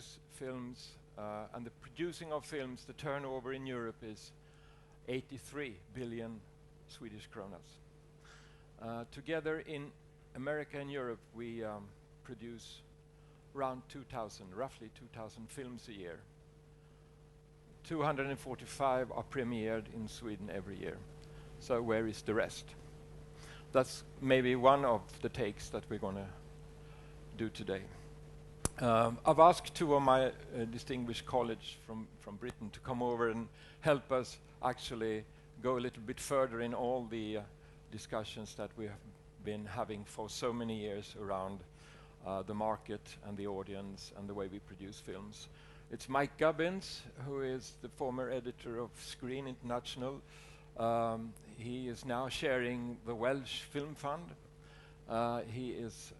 produce films, and the producing of films, the turnover in Europe is 83 billion Swedish kronas. Together in America and Europe, we produce around roughly 2,000 films a year. 245 are premiered in Sweden every year. So where is the rest? That's maybe one of the takes that we're going to do today. I've asked two of my distinguished colleagues from Britain to come over and help us actually go a little bit further in all the discussions that we have been having for so many years around the market and the audience and the way we produce films. It's Mike Gubbins, who is the former editor of Screen International. He is now chairing the Welsh Film Fund. He is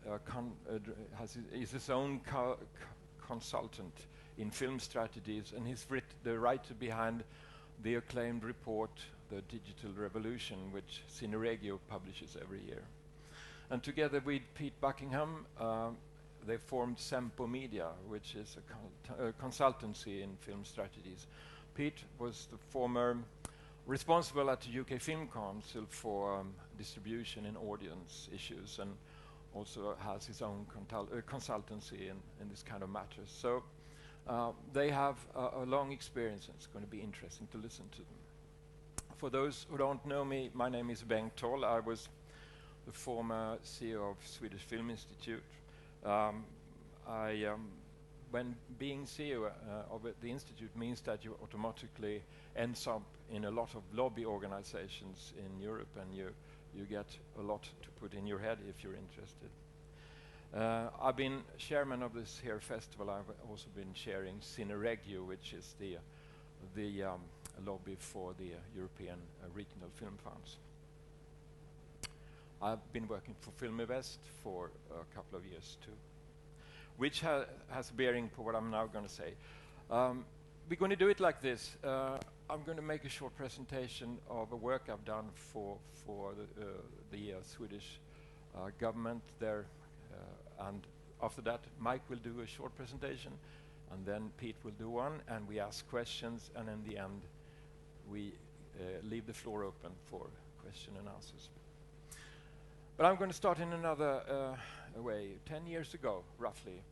his own consultant in film strategies, and he's the writer behind the acclaimed report, The Digital Revolution, which Cineregio publishes every year. And together with Pete Buckingham, they formed Sempo Media, which is a consultancy in film strategies. Pete was the former responsible at the UK Film Council for distribution and audience issues, and also has his own consultancy in this kind of matters. So they have a long experience, and it's going to be interesting to listen to them. For those who don't know me, my name is Bengt Toll. I was the former CEO of Swedish Film Institute. When being CEO of the Institute means that you automatically end up in a lot of lobby organizations in Europe, and you get a lot to put in your head if you're interested. I've been chairman of this here festival. I've also been chairing Cineregio, which is the lobby for the European regional film funds. I've been working for Filminvest for a couple of years too, which has bearing for what I'm now going to say. We're going to do it like this. I'm going to make a short presentation of a work I've done for the Swedish government there, and after that Mike will do a short presentation, and then Pete will do one, and we ask questions, and in the end we leave the floor open for question and answers. But I'm going to start in another way. 10 years ago, roughly,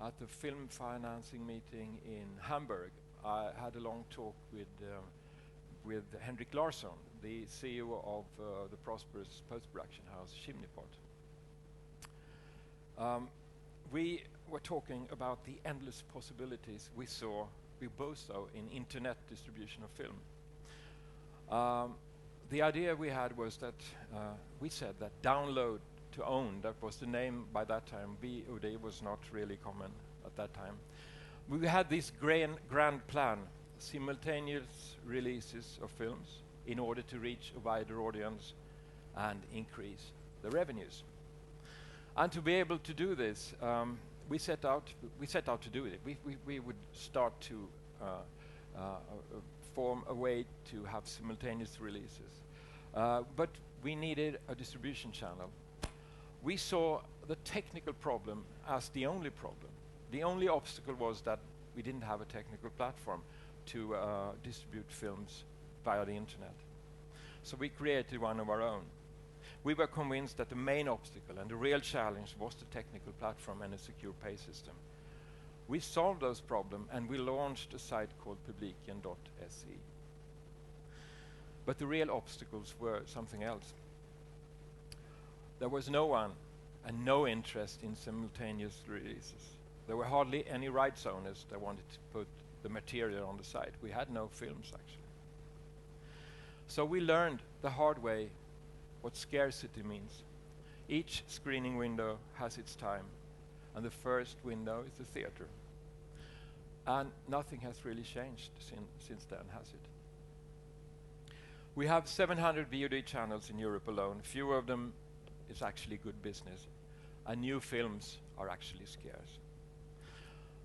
at the film financing meeting in Hamburg, I had a long talk with Henrik Larsson, the CEO of the prosperous post-production house Chimneypot. We were talking about the endless possibilities we both saw in internet distribution of film. The idea we had was that we said that download to own, that was the name by that time. VOD was not really common at that time. We had this grand plan, simultaneous releases of films in order to reach a wider audience and increase the revenues. And to be able to do this, we set out to do it. We would start to form a way to have simultaneous releases. But we needed a distribution channel. We saw the technical problem as the only problem. The only obstacle was that we didn't have a technical platform to distribute films via the internet. So we created one of our own. We were convinced that the main obstacle and the real challenge was the technical platform and a secure pay system. We solved those problems, and we launched a site called publiken.se. But the real obstacles were something else. There was no one and no interest in simultaneous releases. There were hardly any rights owners that wanted to put the material on the site. We had no films, actually. So we learned the hard way what scarcity means. Each screening window has its time, and the first window is the theater. And nothing has really changed since then, has it? We have 700 VOD channels in Europe alone. Few of them is actually good business, and new films are actually scarce.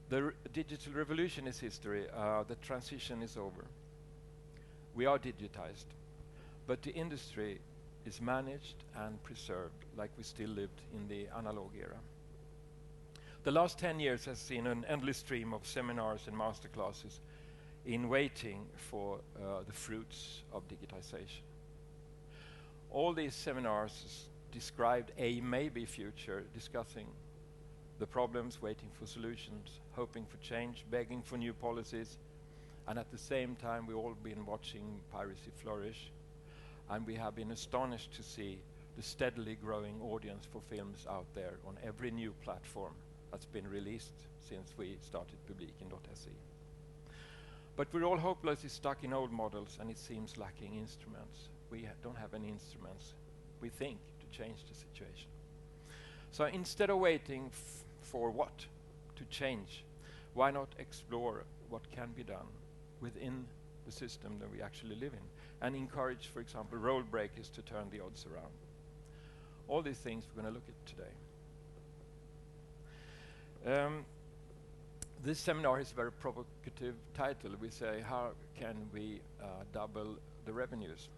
The digital revolution is history. The transition is over. We are digitized, but the industry is managed and preserved like we still lived in the analog era. The last 10 years has seen an endless stream of seminars and masterclasses in waiting for the fruits of digitization. All these seminars described a maybe future, discussing the problems, waiting for solutions, hoping for change, begging for new policies, and at the same time we've all been watching piracy flourish, and we have been astonished to see the steadily growing audience for films out there on every new platform that's been released since we started Publiken.se. But we're all hopelessly stuck in old models, and it seems lacking instruments. We don't have any instruments, we think, to change the situation. So instead of waiting for what to change, why not explore what can be done within the system that we actually live in, and encourage, for example, role breakers to turn the odds around. All these things we're going to look at today. This seminar is a very provocative title. We say, how can we double the revenues?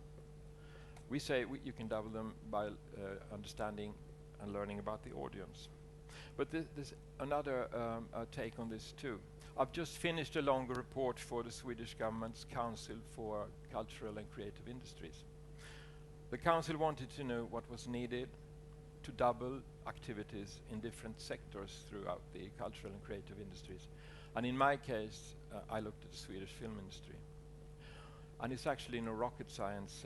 We say you can double them by understanding and learning about the audience. But there's another take on this too. I've just finished a longer report for the Swedish government's Council for Cultural and Creative Industries. The council wanted to know what was needed to double activities in different sectors throughout the cultural and creative industries. And in my case, I looked at the Swedish film industry. And it's actually no rocket science.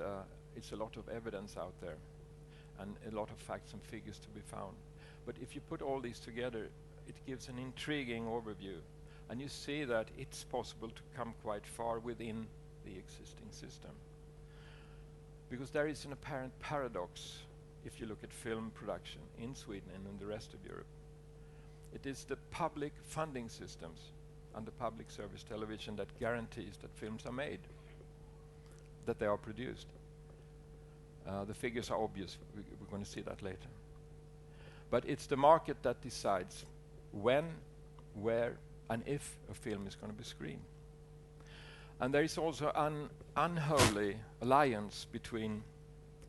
It's a lot of evidence out there and a lot of facts and figures to be found. But if you put all these together, it gives an intriguing overview. And you see that it's possible to come quite far within the existing system. Because there is an apparent paradox if you look at film production in Sweden and in the rest of Europe. It is the public funding systems and the public service television that guarantees that films are made, that they are produced. The figures are obvious. We're going to see that later. But it's the market that decides when, where, and if a film is going to be screened. And there is also an unholy alliance between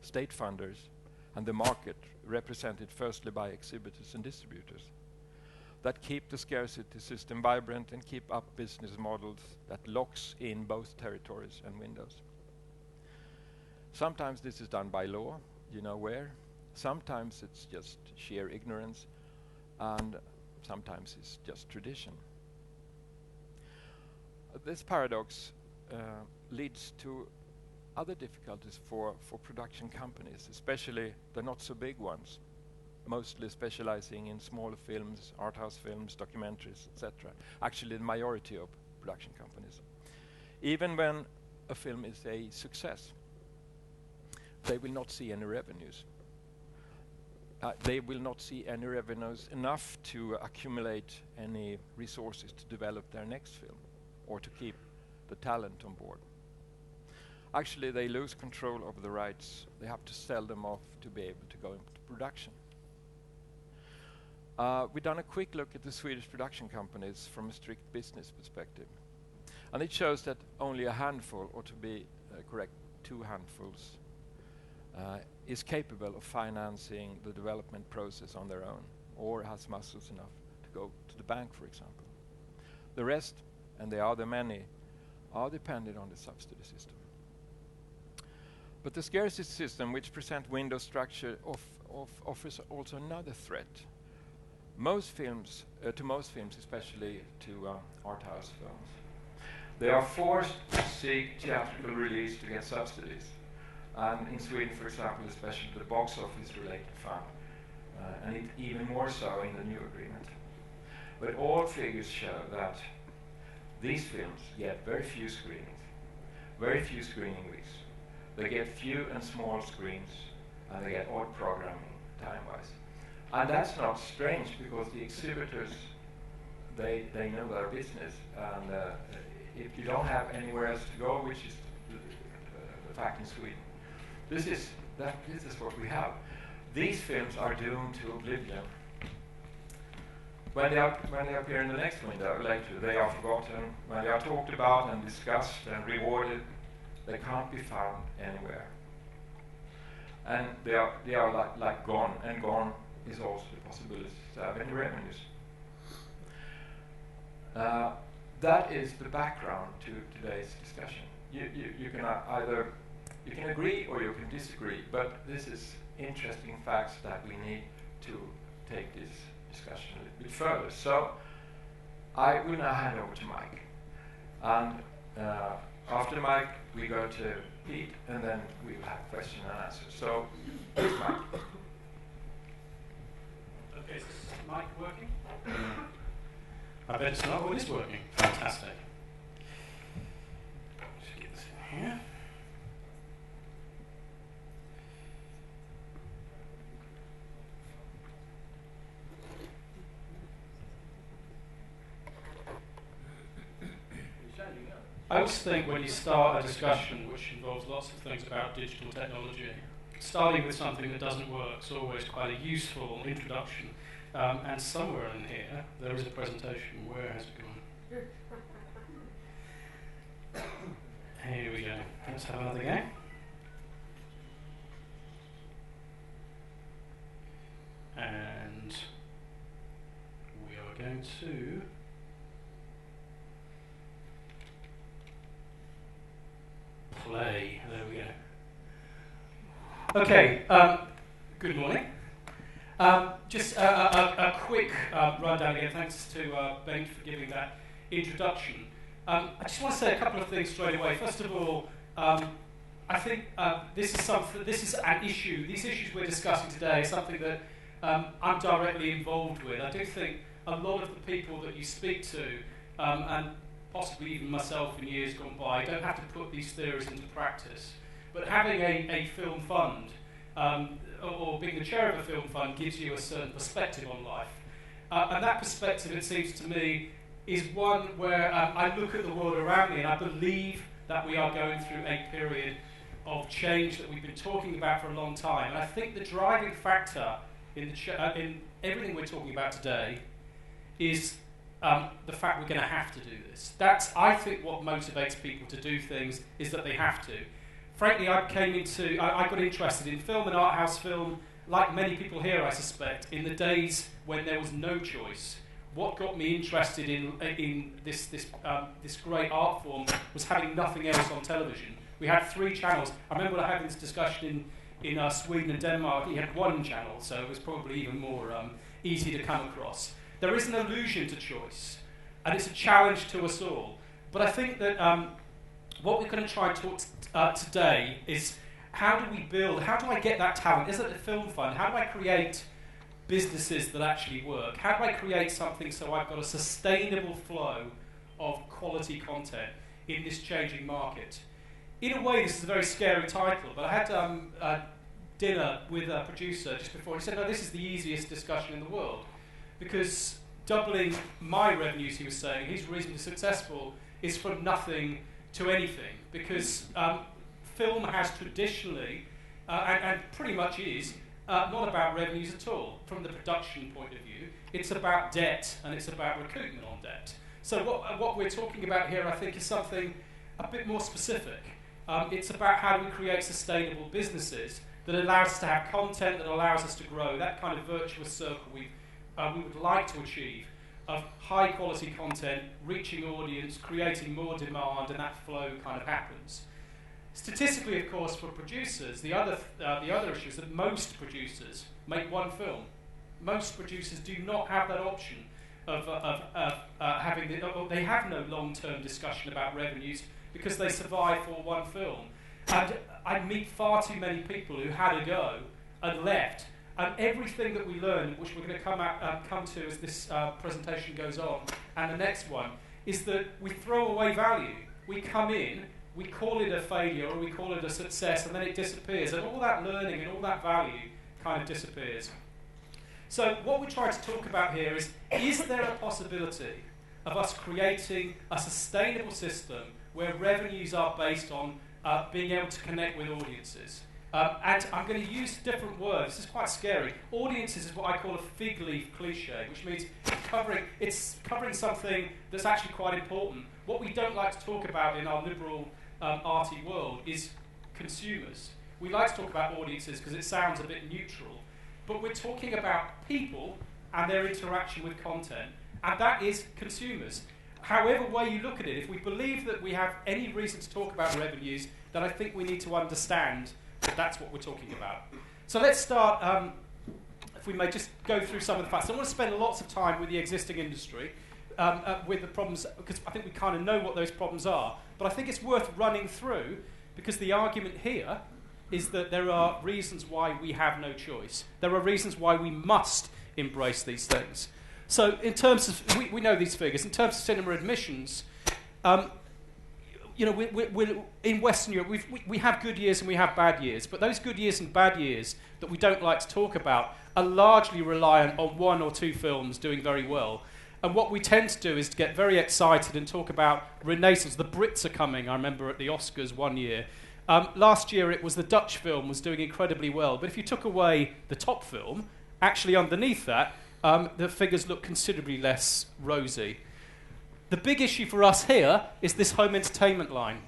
state funders and the market, represented firstly by exhibitors and distributors, that keep the scarcity system vibrant and keep up business models that locks in both territories and windows. Sometimes this is done by law, you know where. Sometimes it's just sheer ignorance, and sometimes it's just tradition. This paradox leads to other difficulties for production companies, especially the not so big ones, mostly specializing in smaller films, art house films, documentaries, etc. Actually the majority of production companies. Even when a film is a success, they will not see any revenues. They will not see any revenues enough to accumulate any resources to develop their next film or to keep the talent on board. Actually, they lose control over the rights. They have to sell them off to be able to go into production. We've done a quick look at the Swedish production companies from a strict business perspective. And it shows that only a handful, or to be correct, 2 handfuls, is capable of financing the development process on their own, or has muscles enough to go to the bank, for example. The rest, and they are the many, are dependent on the subsidy system. But the scarcity system, which present window structure, offers also another threat. Most films, especially to art house films, they are forced to seek theatrical release to get subsidies. And in Sweden, for example, especially the box office related fund, and it even more so in the new agreement. But all figures show that these films get very few screenings, very few screening weeks. They get few and small screens, and they get odd programming time-wise. And that's not strange, because the exhibitors, they know their business, and if you don't have anywhere else to go, which is the fact in Sweden, this is what we have. These films are doomed to oblivion. When they appear in the next window later, they are forgotten. When they are talked about and discussed and rewarded, they can't be found anywhere. And they are like gone, and gone is also the possibility to have any revenues. That is the background to today's discussion. You can either you can agree or you can disagree, but this is interesting facts that we need to take this discussion a little bit further. So I will now hand over to Mike, and after Mike we go to Pete, and then we will have question and answer. So please, Mike. Okay, is this mic working? I bet it's not. Oh, it is working. Fantastic. Just get this in here. I always think when you start a discussion which involves lots of things about digital technology, starting with something that doesn't work is always quite a useful introduction. And somewhere in here, there is a presentation. Where has it gone? Here we go. Let's have another go. And we are going to play. There we go. Okay, good morning. Just a quick rundown again. Thanks to Bengt for giving that introduction. I just want to say a couple of things straight away. First of all, I think this is an issue. These issues we're discussing today is something that I'm directly involved with. I do think a lot of the people that you speak to, and possibly even myself in years gone by, don't have to put these theories into practice. But having a film fund, or being the chair of a film fund, gives you a certain perspective on life. And that perspective, it seems to me, is one where I look at the world around me and I believe that we are going through a period of change that we've been talking about for a long time. And I think the driving factor in everything we're talking about today is the fact we're going to have to do this. That's, I think, what motivates people to do things, is that they have to. Frankly, I got interested in film and art house film, like many people here, I suspect, in the days when there was no choice. What got me interested in this great art form was having nothing else on television. We had 3 channels. I remember having this discussion in Sweden and Denmark. You had 1 channel, so it was probably even more easy to come across. There is an illusion to choice, and it's a challenge to us all. But I think that what we're going to try and talk today is how do I get that talent? Is it a film fund? How do I create businesses that actually work? How do I create something so I've got a sustainable flow of quality content in this changing market? In a way, this is a very scary title, but I had dinner with a producer just before. He said, no, this is the easiest discussion in the world, because doubling my revenues, he was saying, he's reasonably successful, is from nothing to anything, because film has traditionally, and pretty much is, not about revenues at all. From the production point of view, it's about debt, and it's about recoupment on debt. So what we're talking about here, I think, is something a bit more specific. It's about how do we create sustainable businesses that allows us to have content, that allows us to grow, that kind of virtuous circle we would like to achieve, of high quality content, reaching audience, creating more demand, and that flow kind of happens. Statistically, of course, for producers, the other issue is that most producers make 1 film. Most producers do not have that option of having they have no long-term discussion about revenues because they survive for 1 film. And I meet far too many people who had a go and left. And everything that we learn, which we're going to come to as this presentation goes on, and the next one, is that we throw away value. We come in, we call it a failure or we call it a success, and then it disappears. And all that learning and all that value kind of disappears. So what we're trying to talk about here is there a possibility of us creating a sustainable system where revenues are based on being able to connect with audiences? And I'm going to use different words. This is quite scary. Audiences is what I call a fig leaf cliche, which means it's covering something that's actually quite important. What we don't like to talk about in our liberal arty world is consumers. We like to talk about audiences because it sounds a bit neutral, but we're talking about people and their interaction with content, and that is consumers. however way you look at it, if we believe that we have any reason to talk about revenues, then I think we need to understand that that's what we're talking about. So let's start, if we may just go through some of the facts. I want to spend lots of time with the existing industry, with the problems, because I think we kind of know what those problems are. But I think it's worth running through, because the argument here is that there are reasons why we have no choice. There are reasons why we must embrace these things. So in terms of, we know these figures, in terms of cinema admissions, we're in Western Europe, we have good years and we have bad years, but those good years and bad years that we don't like to talk about are largely reliant on one or two films doing very well. And what we tend to do is to get very excited and talk about Renaissance. The Brits are coming, I remember at the Oscars one year. Last year it was the Dutch film was doing incredibly well, but if you took away the top film, actually underneath that, the figures look considerably less rosy. The big issue for us here is this home entertainment line.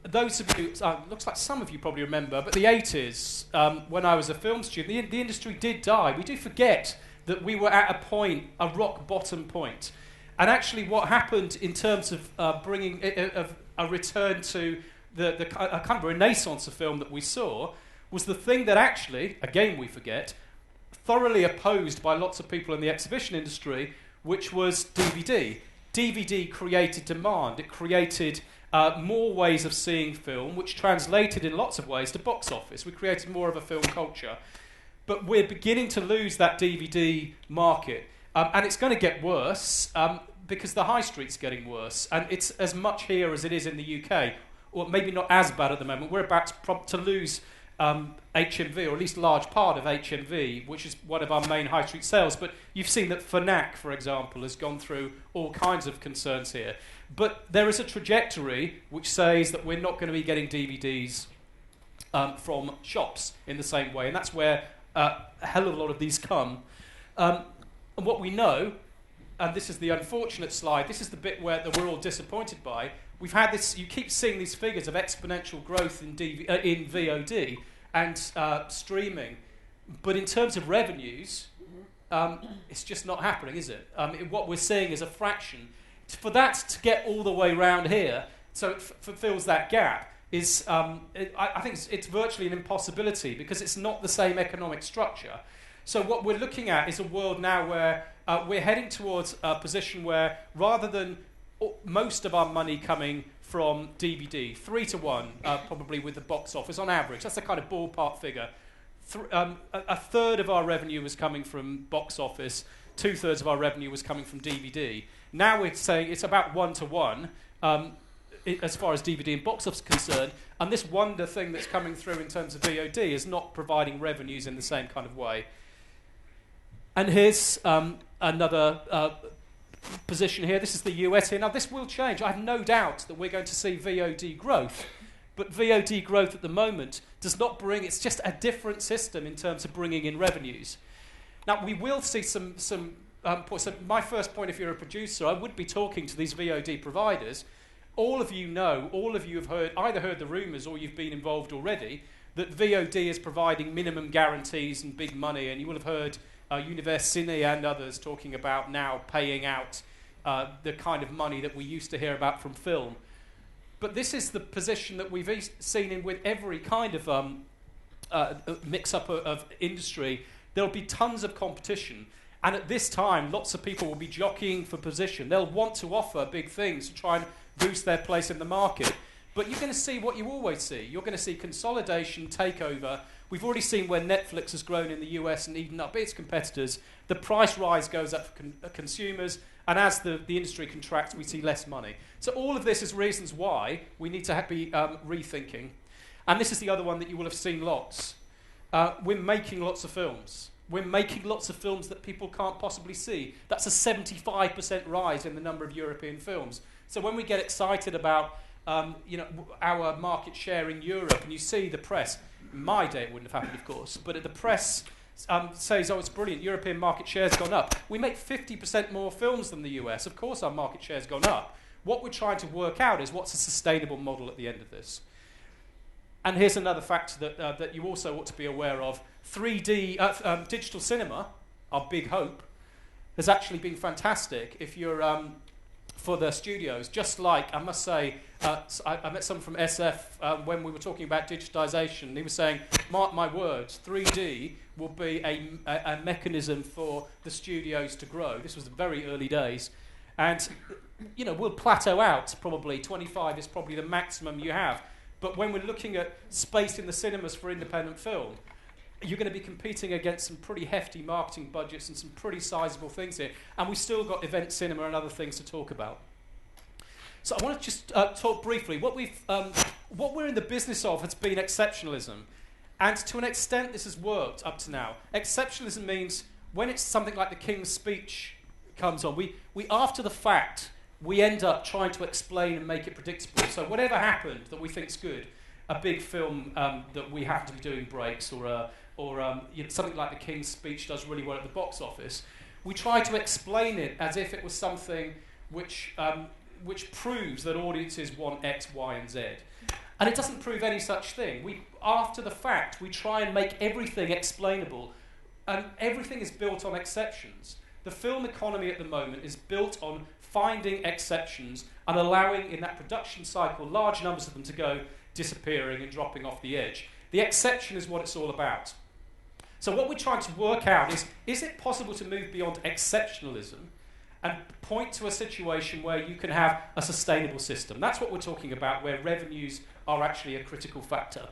Those of you, looks like some of you probably remember, but the 80s, when I was a film student, the industry did die. We do forget that we were at a point, a rock bottom point. And actually what happened in terms of bringing a return to a kind of renaissance of film that we saw was the thing that actually, again we forget, thoroughly opposed by lots of people in the exhibition industry, which was DVD. DVD created demand. It created more ways of seeing film, which translated in lots of ways to box office. We created more of a film culture. But we're beginning to lose that DVD market. And it's going to get worse because the high street's getting worse. And it's as much here as it is in the UK. Or maybe not as bad at the moment. We're about to lose HMV, or at least a large part of HMV, which is one of our main high street sales. But you've seen that Fnac, for example, has gone through all kinds of concerns here. But there is a trajectory which says that we're not going to be getting DVDs from shops in the same way. And that's where a hell of a lot of these come. And what we know, and this is the unfortunate slide, this is the bit that we're all disappointed by. We've had this, you keep seeing these figures of exponential growth in VOD and streaming. But in terms of revenues, it's just not happening, is it? What we're seeing is a fraction. For that to get all the way around here, so it fulfills that gap, is I think it's virtually an impossibility because it's not the same economic structure. So what we're looking at is a world now where we're heading towards a position where rather than most of our money coming from DVD, 3 to 1 probably with the box office on average, that's the kind of ballpark figure. A third of our revenue was coming from box office, 2/3 of our revenue was coming from DVD. Now we're saying it's about 1 to 1 as far as DVD and box office is concerned, and this wonder thing that's coming through in terms of VOD is not providing revenues in the same kind of way. And here's another position here. This is the US here. Now this will change. I have no doubt that we're going to see VOD growth, but VOD growth at the moment does not bring, it's just a different system in terms of bringing in revenues. Now we will see some points. So my first point, if you're a producer, I would be talking to these VOD providers. All of you know, all of you have either heard the rumours or you've been involved already, that VOD is providing minimum guarantees and big money, and you will have heard Univers Cine and others talking about now paying out the kind of money that we used to hear about from film. But this is the position that we've seen in with every kind of mix-up of industry. There'll be tons of competition. And at this time, lots of people will be jockeying for position. They'll want to offer big things to try and boost their place in the market. But you're going to see what you always see. You're going to see consolidation, takeover. We've already seen where Netflix has grown in the US and eaten up its competitors. The price rise goes up for consumers, and as the industry contracts, we see less money. So all of this is reasons why we need to be rethinking. And this is the other one that you will have seen lots. We're making lots of films. We're making lots of films that people can't possibly see. That's a 75% rise in the number of European films. So when we get excited about our market share in Europe, and you see the press, in my day it wouldn't have happened, of course, but the press says, oh, it's brilliant, European market share's gone up. We make 50% more films than the US. Of course our market share's gone up. What we're trying to work out is what's a sustainable model at the end of this. And here's another fact that you also ought to be aware of. 3D, digital cinema, our big hope, has actually been fantastic if you're for the studios. Just like, I must say, I met someone from SF when we were talking about digitization, and he was saying, mark my words, 3D will be a mechanism for the studios to grow. This was the very early days. And, you know, we'll plateau out probably. 25 is probably the maximum you have. But when we're looking at space in the cinemas for independent film, you're going to be competing against some pretty hefty marketing budgets and some pretty sizable things here. And we've still got event cinema and other things to talk about. So I want to just talk briefly. What we're in the business of has been exceptionalism. And to an extent, this has worked up to now. Exceptionalism means when it's something like the King's Speech comes on, we after the fact, we end up trying to explain and make it predictable. So whatever happened that we think is good, a big film that we happen to be doing breaks, or you know, something like the King's Speech does really well at the box office, we try to explain it as if it was something which proves that audiences want X, Y, and Z. And it doesn't prove any such thing. After the fact, we try and make everything explainable, and everything is built on exceptions. The film economy at the moment is built on finding exceptions and allowing, in that production cycle, large numbers of them to go disappearing and dropping off the edge. The exception is what it's all about. So what we're trying to work out is it possible to move beyond exceptionalism and point to a situation where you can have a sustainable system? That's what we're talking about, where revenues are actually a critical factor.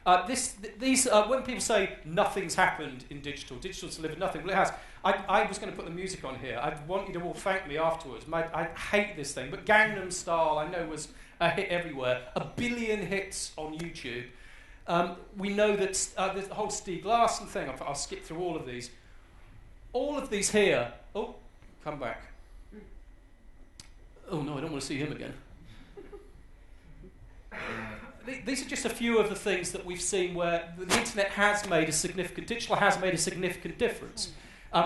When people say nothing's happened in digital's delivered nothing, well, it has. I was going to put the music on here. I want you to all thank me afterwards. I hate this thing, but Gangnam Style, I know, was a hit everywhere. 1 billion hits on YouTube. We know that there's the whole Stieg Larsson thing. I'll skip through all of these. All of these here. Oh, come back. Oh no, I don't want to see him again. These are just a few of the things that we've seen where the internet has made a significant, digital has made a significant difference.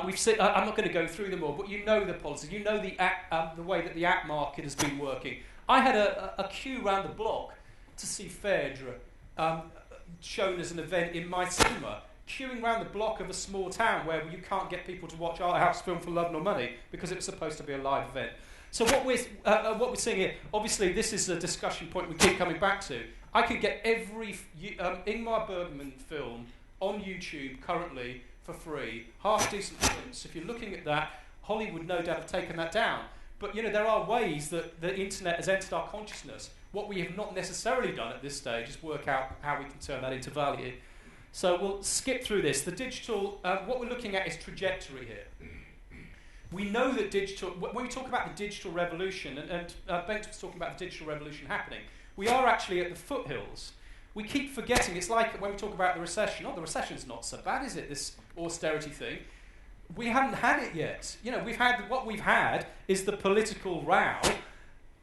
We've seen, I'm not going to go through them all, but you know the policies, you know the way that the app market has been working. I had a queue around the block to see Phèdre shown as an event in my cinema, queuing around the block of a small town where you can't get people to watch art house film for love nor money because it was supposed to be a live event. So what we're seeing here, obviously this is a discussion point we keep coming back to. I could get every Ingmar Bergman film on YouTube currently for free, half-decent films. If you're looking at that, Hollywood no doubt have taken that down. But you know, there are ways that the internet has entered our consciousness. What we have not necessarily done at this stage is work out how we can turn that into value. So we'll skip through this. The digital, what we're looking at is trajectory here. We know that digital, when we talk about the digital revolution, and Bengt was talking about the digital revolution happening, we are actually at the foothills. We keep forgetting, it's like when we talk about the recession, the recession's not so bad, is it, this austerity thing? We haven't had it yet. You know, what we've had is the political row,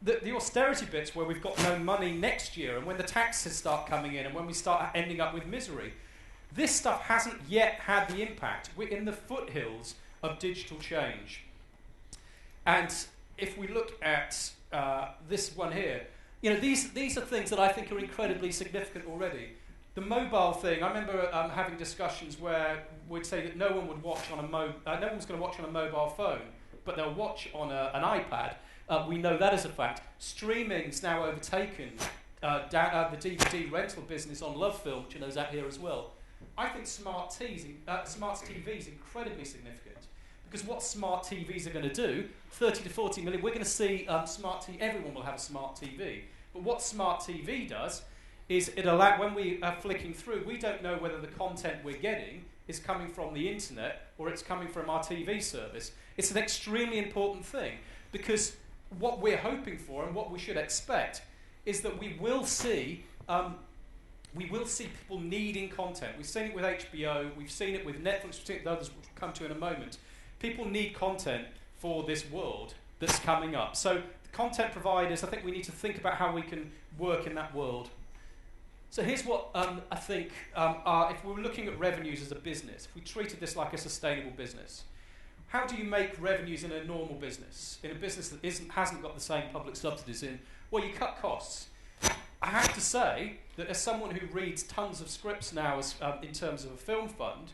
the austerity bits where we've got no money next year, and when the taxes start coming in, and when we start ending up with misery. This stuff hasn't yet had the impact. We're in the foothills of digital change. And if we look at this one here, you know, these are things that I think are incredibly significant already. The mobile thing, I remember having discussions where we'd say that no one would watch on no one's going to watch on a mobile phone, but they'll watch on an iPad. We know that as a fact. Streaming's now overtaken the DVD rental business on Love Film, which I know is out here as well. I think smart TVs incredibly significant, because what smart TVs are going to do, 30 to 40 million, we're going to see smart TV, everyone will have a smart TV. But what smart TV does is when we are flicking through, we don't know whether the content we're getting is coming from the internet or it's coming from our TV service. It's an extremely important thing, because what we're hoping for and what we should expect is that we will see people needing content. We've seen it with HBO, we've seen it with Netflix, we've seen it with others, which we'll come to in a moment. People need content for this world that's coming up. So the content providers, I think we need to think about how we can work in that world. So here's what I think, if we were looking at revenues as a business, if we treated this like a sustainable business, how do you make revenues in a normal business, in a business that hasn't got the same public subsidies in? Well, you cut costs. I have to say that as someone who reads tons of scripts now in terms of a film fund,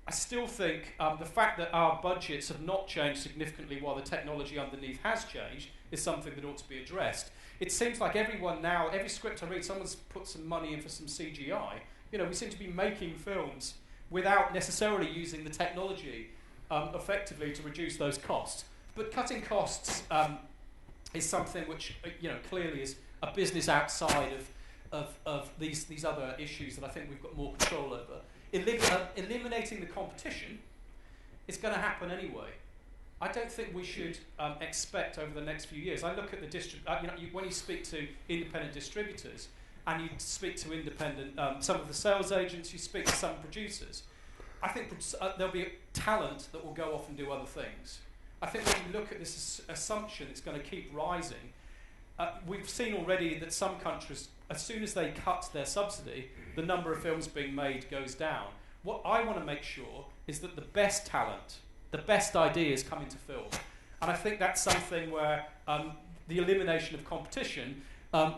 I still think the fact that our budgets have not changed significantly while the technology underneath has changed is something that ought to be addressed. It seems like everyone now, every script I read, someone's put some money in for some CGI. You know, we seem to be making films without necessarily using the technology effectively to reduce those costs. But cutting costs is something which, clearly is a business outside of these other issues that I think we've got more control over. Eliminating the competition is going to happen anyway. I don't think we should expect over the next few years. I look at the when you speak to independent distributors and you speak to independent, some of the sales agents, you speak to some producers, I think there'll be talent that will go off and do other things. I think when you look at this assumption it's going to keep rising, we've seen already that some countries, as soon as they cut their subsidy, the number of films being made goes down. What I want to make sure is that the best talent, the best ideas come into film. And I think that's something where the elimination of competition,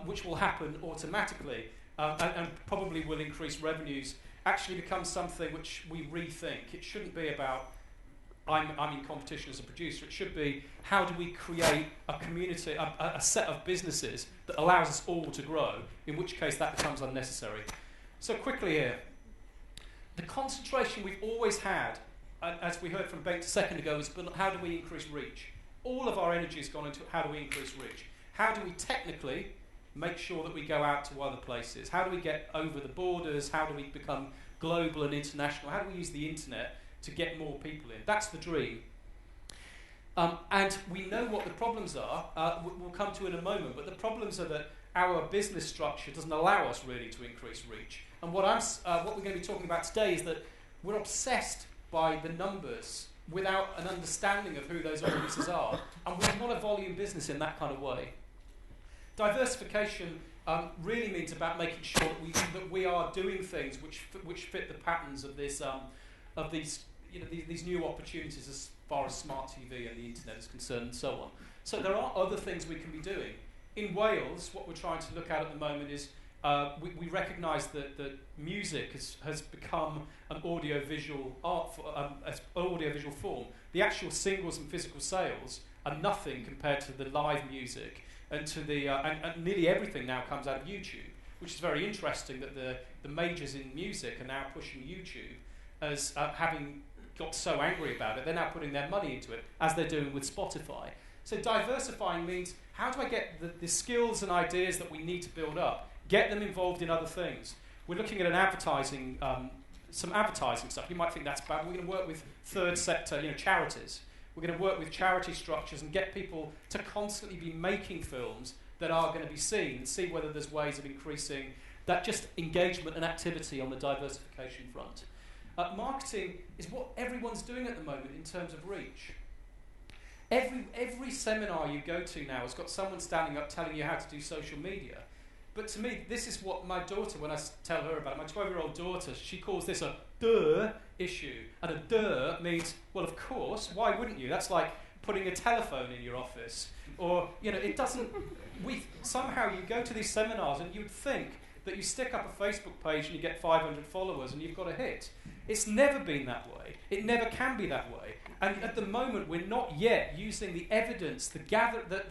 which will happen automatically and probably will increase revenues, actually becomes something which we rethink. It shouldn't be about I'm in competition as a producer. It should be, how do we create a community, a set of businesses that allows us all to grow, in which case that becomes unnecessary. So quickly here, the concentration we've always had, as we heard from Bengt a second ago, is how do we increase reach? All of our energy has gone into how do we increase reach? How do we technically make sure that we go out to other places? How do we get over the borders? How do we become global and international? How do we use the internet to get more people in? That's the dream. And we know what the problems are. We'll come to in a moment, but the problems are that our business structure doesn't allow us really to increase reach. And what we're going to be talking about today is that we're obsessed by the numbers without an understanding of who those audiences are. And we're not a volume business in that kind of way. Diversification really means about making sure that we are doing things which fit the patterns of this of these new opportunities as far as smart TV and the internet is concerned and so on. So there are other things we can be doing. In Wales, what we're trying to look at the moment is we recognise that music has become an audiovisual audiovisual form. The actual singles and physical sales are nothing compared to the live music and to and nearly everything now comes out of YouTube, which is very interesting that the majors in music are now pushing YouTube as having got so angry about it, they're now putting their money into it, as they're doing with Spotify. So diversifying means, how do I get the skills and ideas that we need to build up, get them involved in other things? We're looking at some advertising stuff. You might think that's bad. We're going to work with third sector, charities. We're going to work with charity structures and get people to constantly be making films that are going to be seen and see whether there's ways of increasing that just engagement and activity on the diversification front. Marketing is what everyone's doing at the moment in terms of reach. Every seminar you go to now has got someone standing up telling you how to do social media. But to me, this is what my daughter, when I tell her about it, my 12-year-old daughter, she calls this a duh issue. And a duh means, well, of course, why wouldn't you? That's like putting a telephone in your office. Or, it doesn't... somehow you go to these seminars and you'd think that you stick up a Facebook page and you get 500 followers and you've got a hit. It's never been that way. It never can be that way. And at the moment, we're not yet using the evidence, the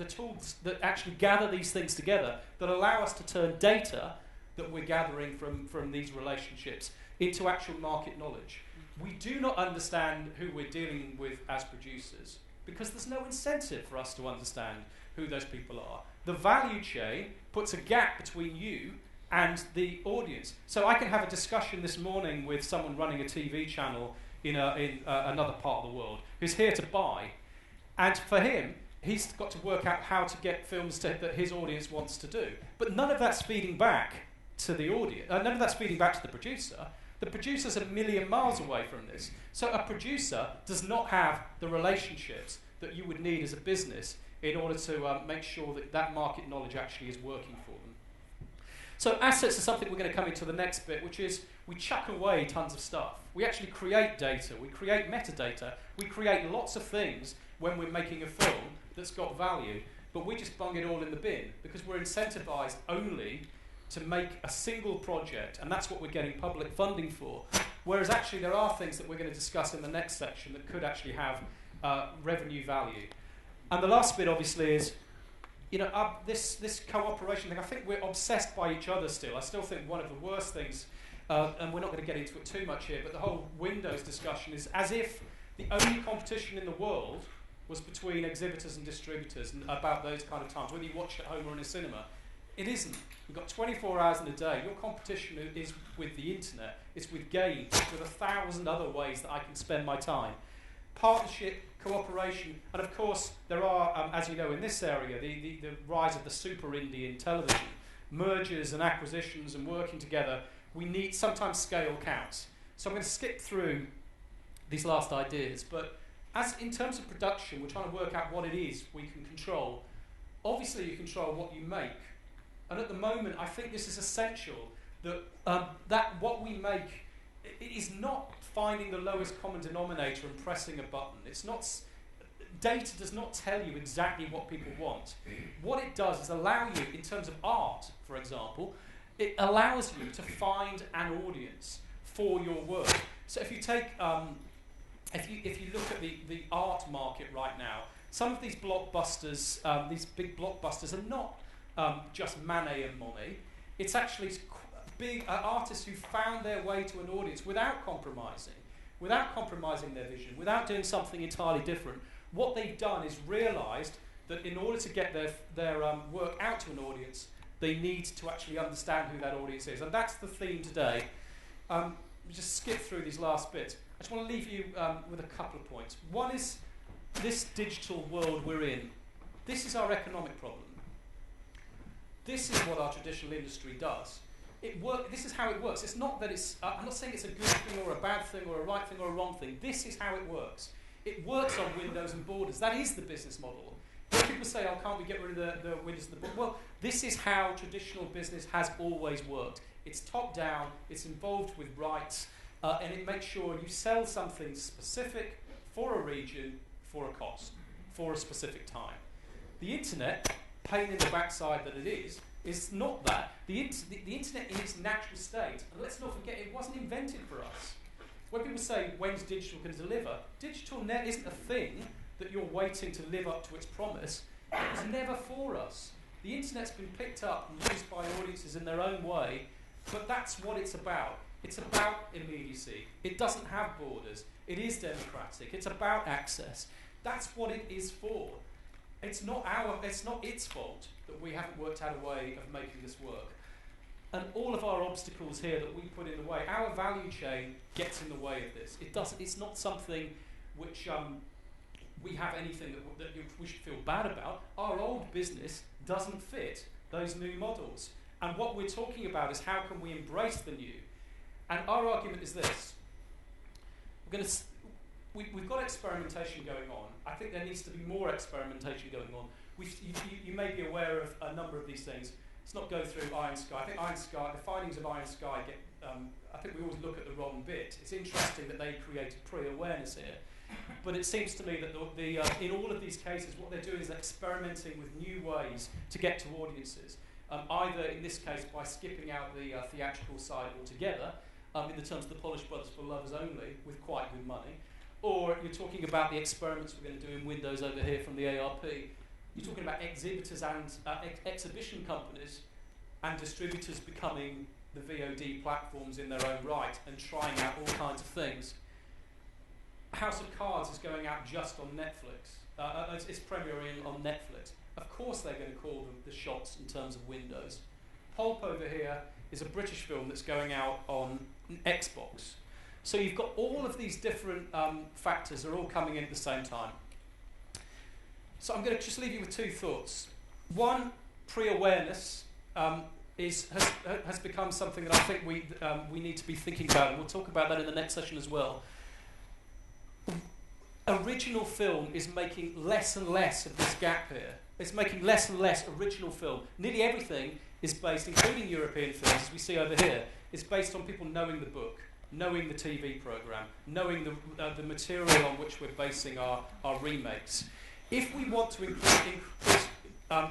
tools that actually gather these things together that allow us to turn data that we're gathering from these relationships into actual market knowledge. We do not understand who we're dealing with as producers because there's no incentive for us to understand who those people are. The value chain puts a gap between you and the audience. So I can have a discussion this morning with someone running a TV channel in another part of the world who's here to buy. And for him, he's got to work out how to get films that his audience wants to do. But none of that's feeding back to the audience. None of that's feeding back to the producer. The producer's a million miles away from this. So a producer does not have the relationships that you would need as a business in order to make sure that market knowledge actually is working for them. So assets are something we're going to come into the next bit, which is we chuck away tons of stuff. We actually create data. We create metadata. We create lots of things when we're making a film that's got value, but we just bung it all in the bin because we're incentivized only to make a single project, and that's what we're getting public funding for. Whereas actually there are things that we're going to discuss in the next section that could actually have revenue value. And the last bit, obviously, is this cooperation thing. I think we're obsessed by each other still. I still think one of the worst things, and we're not going to get into it too much here, but the whole Windows discussion is as if the only competition in the world was between exhibitors and distributors and about those kind of times, whether you watch at home or in a cinema. It isn't. You've got 24 hours in a day. Your competition is with the internet. It's with games. It's with 1,000 other ways that I can spend my time. Partnership, cooperation, and of course there are, as you know, in this area, the rise of the super indie in television, mergers and acquisitions and working together. We need, sometimes scale counts. So I'm going to skip through these last ideas, but as in terms of production, we're trying to work out what it is we can control. Obviously you control what you make, and at the moment I think this is essential, that what we make, it is not finding the lowest common denominator and pressing a button. It's not, data does not tell you exactly what people want. What it does is allow you, in terms of art, for example, it allows you to find an audience for your work. So if you take, if you look at the art market right now, some of these blockbusters, these big blockbusters are not just Manet and Monet. It's actually big artists who found their way to an audience without compromising their vision, without doing something entirely different. What they've done is realised that in order to get their work out to an audience, they need to actually understand who that audience is. And that's the theme today. Just skip through these last bits. I just want to leave you with a couple of points. One is this digital world we're in. This is our economic problem. This is what our traditional industry does. This is how it works. It's not that it's, I'm not saying it's a good thing or a bad thing or a right thing or a wrong thing. This is how it works. It works on windows and borders. That is the business model. When people say, oh, can't we get rid of the windows and the borders? Well, this is how traditional business has always worked. It's top down, it's involved with rights, and it makes sure you sell something specific for a region, for a cost, for a specific time. The internet, pain in the backside that it is not that. The internet in its natural state, and let's not forget, it wasn't invented for us. When people say, when's digital going to deliver? Digital isn't a thing that you're waiting to live up to its promise. It was never for us. The internet's been picked up and used by audiences in their own way, but that's what it's about. It's about immediacy. It doesn't have borders. It is democratic. It's about access. That's what it is for. It's not its fault that we haven't worked out a way of making this work. And all of our obstacles here that we put in the way, our value chain gets in the way of this. It's not something which we have anything that we should feel bad about. Our old business doesn't fit those new models. And what we're talking about is how can we embrace the new? And our argument is this. We've got experimentation going on. I think there needs to be more experimentation going on. You may be aware of a number of these things. Let's not go through Iron Sky. I think the findings of Iron Sky I think we always look at the wrong bit. It's interesting that they created pre-awareness here. But it seems to me that in all of these cases, what they're doing is experimenting with new ways to get to audiences. Either, in this case, by skipping out the theatrical side altogether, in the terms of the Polish Brothers for Lovers Only, with quite good money, or you're talking about the experiments we're going to do in Windows over here from the ARP. You're talking about exhibitors and exhibition companies and distributors becoming the VOD platforms in their own right and trying out all kinds of things. House of Cards is going out just on Netflix. It's premiering on Netflix. Of course they're going to call them the shots in terms of Windows. Pulp over here is a British film that's going out on Xbox. So you've got all of these different factors are all coming in at the same time. So I'm going to just leave you with two thoughts. One, pre-awareness has become something that I think we need to be thinking about, and we'll talk about that in the next session as well. Original film is making less and less of this gap here. It's making less and less original film. Nearly everything is based, including European films, as we see over here, is based on people knowing the book, knowing the TV programme, knowing the material on which we're basing our remakes. If we want to increase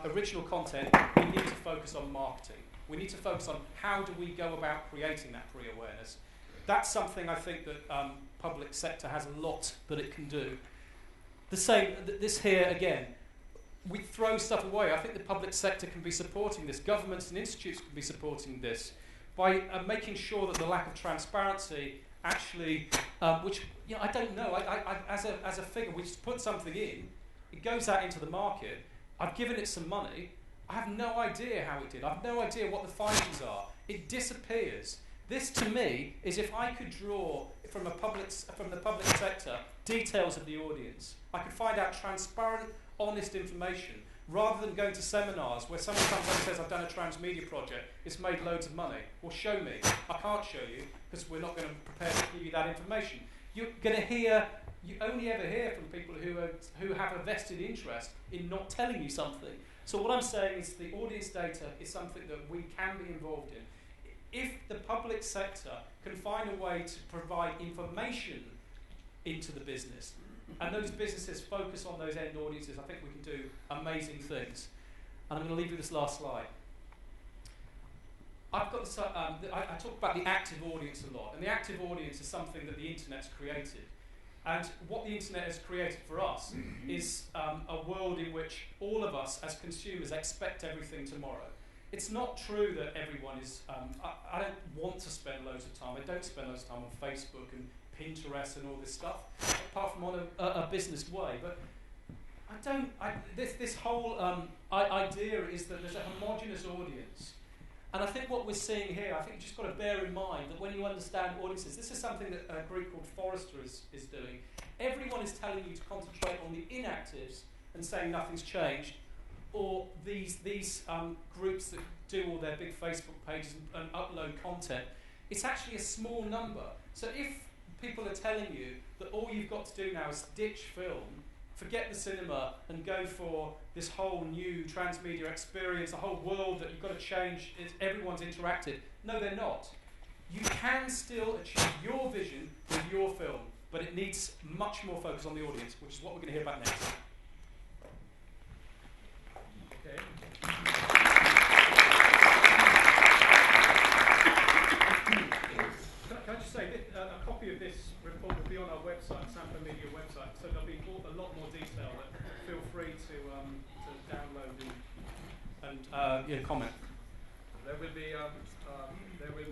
original content, we need to focus on marketing. We need to focus on how do we go about creating that pre-awareness. that's something I think that public sector has a lot that it can do. The same, this here again, we throw stuff away. I think the public sector can be supporting this. Governments and institutes can be supporting this by making sure that the lack of transparency actually, which I don't know. I as a figure, we just put something in, it goes out into the market. I've given it some money. I have no idea how it did. I have no idea what the findings are. It disappears. This, to me, is if I could draw from the public sector details of the audience. I could find out transparent, honest information, rather than going to seminars where someone comes up and says, I've done a transmedia project, it's made loads of money. Well, show me. I can't show you, because we're not going to prepare to give you that information. You're going to hear, you only ever hear from people who have a vested interest in not telling you something. So what I'm saying is the audience data is something that we can be involved in. If the public sector can find a way to provide information into the business, and those businesses focus on those end audiences, I think we can do amazing things. And I'm going to leave you this last slide. I've got this, I talk about the active audience a lot, and the active audience is something that the internet's created. And what the internet has created for us is a world in which all of us as consumers expect everything tomorrow. It's not true that everyone is, I don't want to spend loads of time, I don't spend loads of time on Facebook and Pinterest and all this stuff, apart from on a business way. But this whole idea is that there's a homogenous audience. And I think what we're seeing here, I think you've just got to bear in mind that when you understand audiences, this is something that a group called Forrester is doing. Everyone is telling you to concentrate on the inactives and saying nothing's changed, or these groups that do all their big Facebook pages and upload content. It's actually a small number. So if people are telling you that all you've got to do now is ditch film, forget the cinema, and go for this whole new transmedia experience, a whole world that you've got to change, everyone's interactive. No, they're not. You can still achieve your vision with your film, but it needs much more focus on the audience, which is what we're going to hear about next. Okay. Can I just say that a copy of this report will be on our website, Sampa Media website, so there'll be a lot more detail. Feel free to download and comment. There will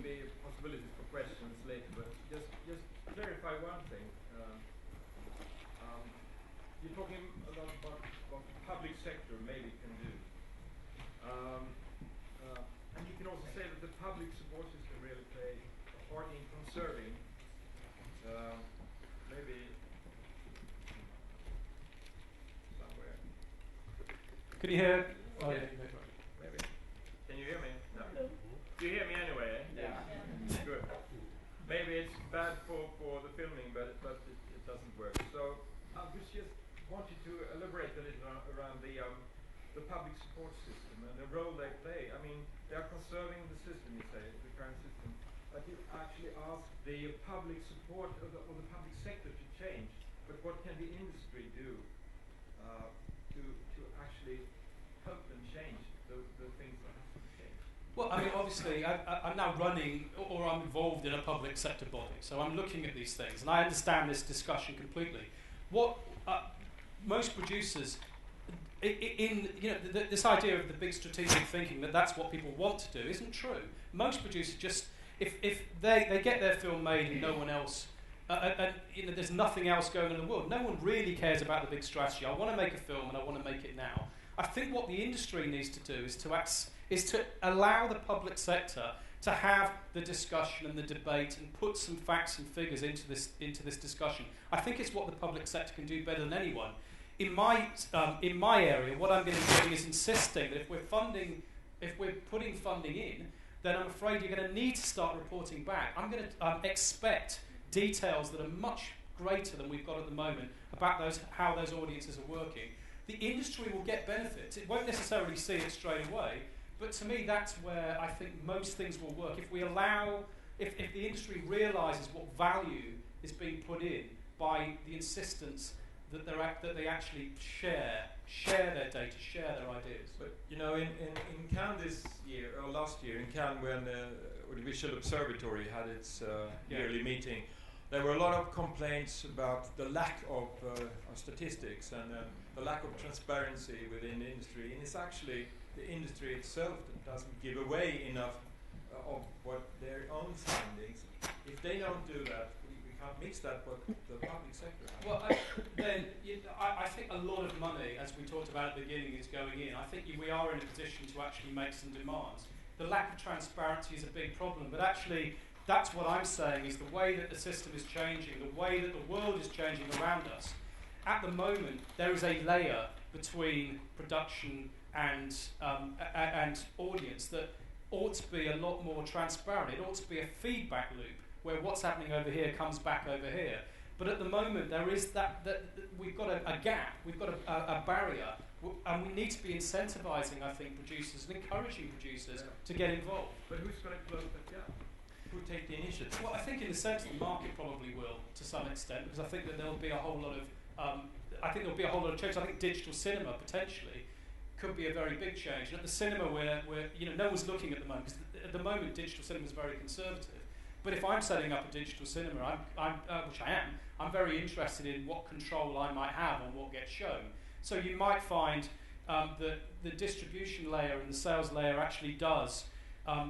be possibilities for questions later, but just clarify one thing. You're talking a lot about what the public sector maybe can do, and you can also say that the public support system really play a part in conserving maybe somewhere. Could you hear? Okay. Maybe. Can you hear me? No. Do you hear me anyway? Yeah. Good. Maybe it's bad for the filming, but it doesn't work. So I just want you to elaborate a little around the public support system and the role they play. I mean, they are conserving the system, you say, the current system, but you actually ask the public support or the public sector to change. But what can the industry do to actually help them change the things that have to change? Well, I mean, obviously, I'm now running, or I'm involved in a public sector body, so I'm looking at these things, and I understand this discussion completely. What most producers, this idea of the big strategic thinking that's what people want to do isn't true. Most producers just, if they get their film made and no one else, there's nothing else going on in the world, no one really cares about the big strategy. I want to make a film and I want to make it now. I think what the industry needs to do is to allow the public sector to have the discussion and the debate and put some facts and figures into this discussion. I think it's what the public sector can do better than anyone. In my area, what I'm going to be doing is insisting that if we're putting funding in, then I'm afraid you're going to need to start reporting back. I'm going to expect details that are much greater than we've got at the moment about how those audiences are working. The industry will get benefits. It won't necessarily see it straight away, but to me that's where I think most things will work. If the industry realises what value is being put in by the insistence that they actually share their data, share their ideas. But you know, in Cannes this year, or last year in Cannes, when Audiovisual Observatory had its yearly meeting, there were a lot of complaints about the lack of statistics and the lack of transparency within the industry. And it's actually the industry itself that doesn't give away enough of what their own findings. If they don't do that, we can't mix that, but the public sector has. Well, I think a lot of money, as we talked about at the beginning, is going in. I think we are in a position to actually make some demands. The lack of transparency is a big problem, but actually that's what I'm saying is the way that the system is changing, the way that the world is changing around us. At the moment, there is a layer between production and audience that ought to be a lot more transparent. It ought to be a feedback loop where what's happening over here comes back over here. But at the moment, there is that we've got a gap, we've got a barrier, and we need to be incentivising, I think, producers and encouraging producers to get involved. But who's going to close that gap? Who will take the initiative? Well, I think in the sense the market probably will, to some extent, because I think that there'll be a whole lot of change. I think digital cinema potentially could be a very big change. And at the cinema, where no one's looking at the moment, because at the moment digital cinema is very conservative. But if I'm setting up a digital cinema, which I am, I'm very interested in what control I might have on what gets shown. So you might find that the distribution layer and the sales layer actually does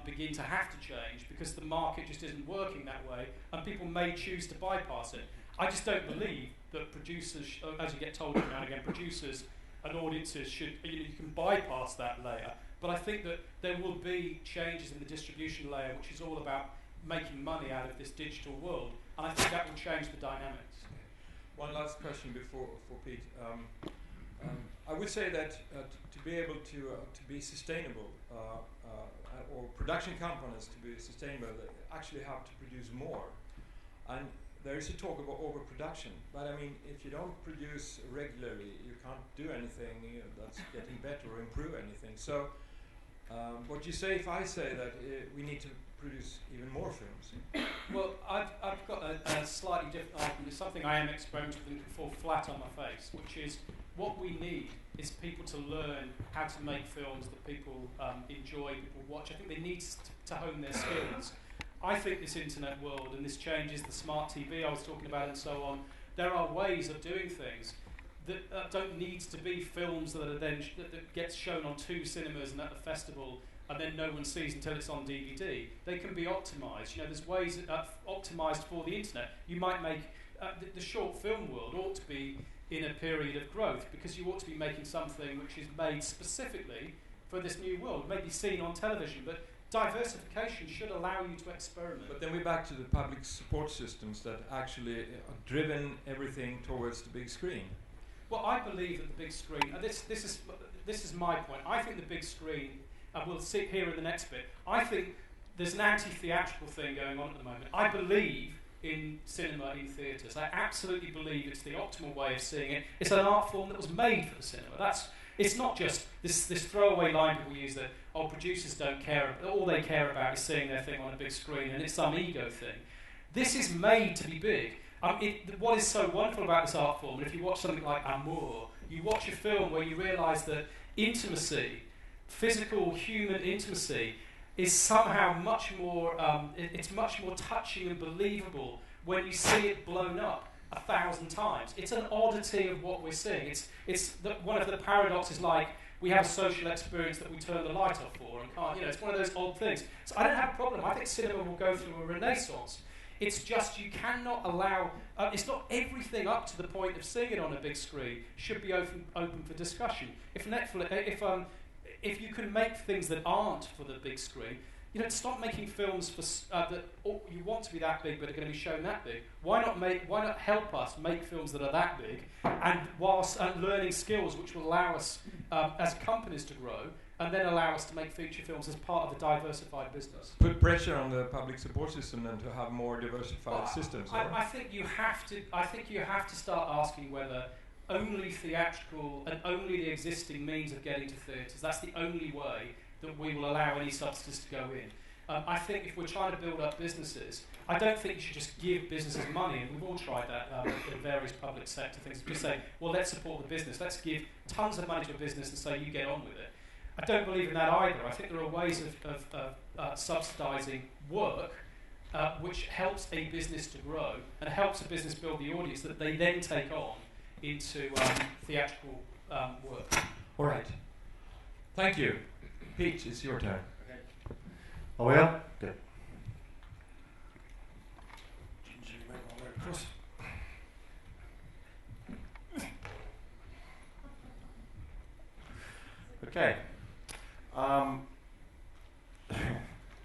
begin to have to change because the market just isn't working that way, and people may choose to bypass it. I just don't believe that producers, as you get told now and again, producers and audiences should, you can bypass that layer. But I think that there will be changes in the distribution layer, which is all about making money out of this digital world, and I think that will change the dynamics. One last question for Pete. I would say that to be able to be sustainable, or production companies to be sustainable, they actually have to produce more. And there is a talk about overproduction, but I mean, if you don't produce regularly, you can't do anything that's getting better or improve anything. So, what do you say if I say that we need to produce even more films? Well, I've got a slightly different argument. It's something I am experimenting with and can fall flat on my face, which is what we need is people to learn how to make films that people enjoy, people watch. I think they need to hone their skills. I think this internet world and this changes, the smart TV I was talking about and so on, there are ways of doing things that don't need to be films that are then that gets shown on 2 cinemas and at a festival and then no one sees until it's on DVD. They can be optimised. There's ways optimised for the internet. You might make the short film world ought to be in a period of growth because you ought to be making something which is made specifically for this new world, maybe seen on television, but diversification should allow you to experiment. But then we're back to the public support systems that actually are driven everything towards the big screen. Well, I believe that the big screen, and this is my point, I think the big screen, and we'll see here in the next bit, I think there's an anti-theatrical thing going on at the moment. I believe in cinema in theatres. I absolutely believe it's the optimal way of seeing it. It's an art form that was made for the cinema. It's not just this throwaway line people use that, producers don't care, all they care about is seeing their thing on a big screen and it's some ego thing. This is made to be big. What is so wonderful about this art form, and if you watch something like Amour, you watch a film where you realise that intimacy, physical human intimacy, is somehow much more, it's much more touching and believable when you see it blown up 1,000 times. It's an oddity of what we're seeing. It's one of the paradoxes, like we have a social experience that we turn the light off for and can't, it's one of those odd things. So I don't have a problem. I think cinema will go through a renaissance. It's just you cannot allow, it's not everything up to the point of seeing it on a big screen should be open for discussion. If you can make things that aren't for the big screen, stop making films for that you want to be that big but are going to be shown that big. Why not help us make films that are that big, and whilst learning skills which will allow us as companies to grow, and then allow us to make feature films as part of a diversified business. Put pressure on the public support system then to have more diversified systems. I think you have to start asking whether only theatrical and only the existing means of getting to theatres, that's the only way that we will allow any substance to go in. I think if we're trying to build up businesses, I don't think you should just give businesses money, and we've all tried that in various public sector things. Just say, well, let's support the business. Let's give tons of money to a business and say, you get on with it. I don't believe in that either. I think there are ways of subsidising work which helps a business to grow and helps a business build the audience that they then take on into theatrical work. All right. Thank you. Pete, it's your turn. Okay. Oh, yeah? Good. Okay.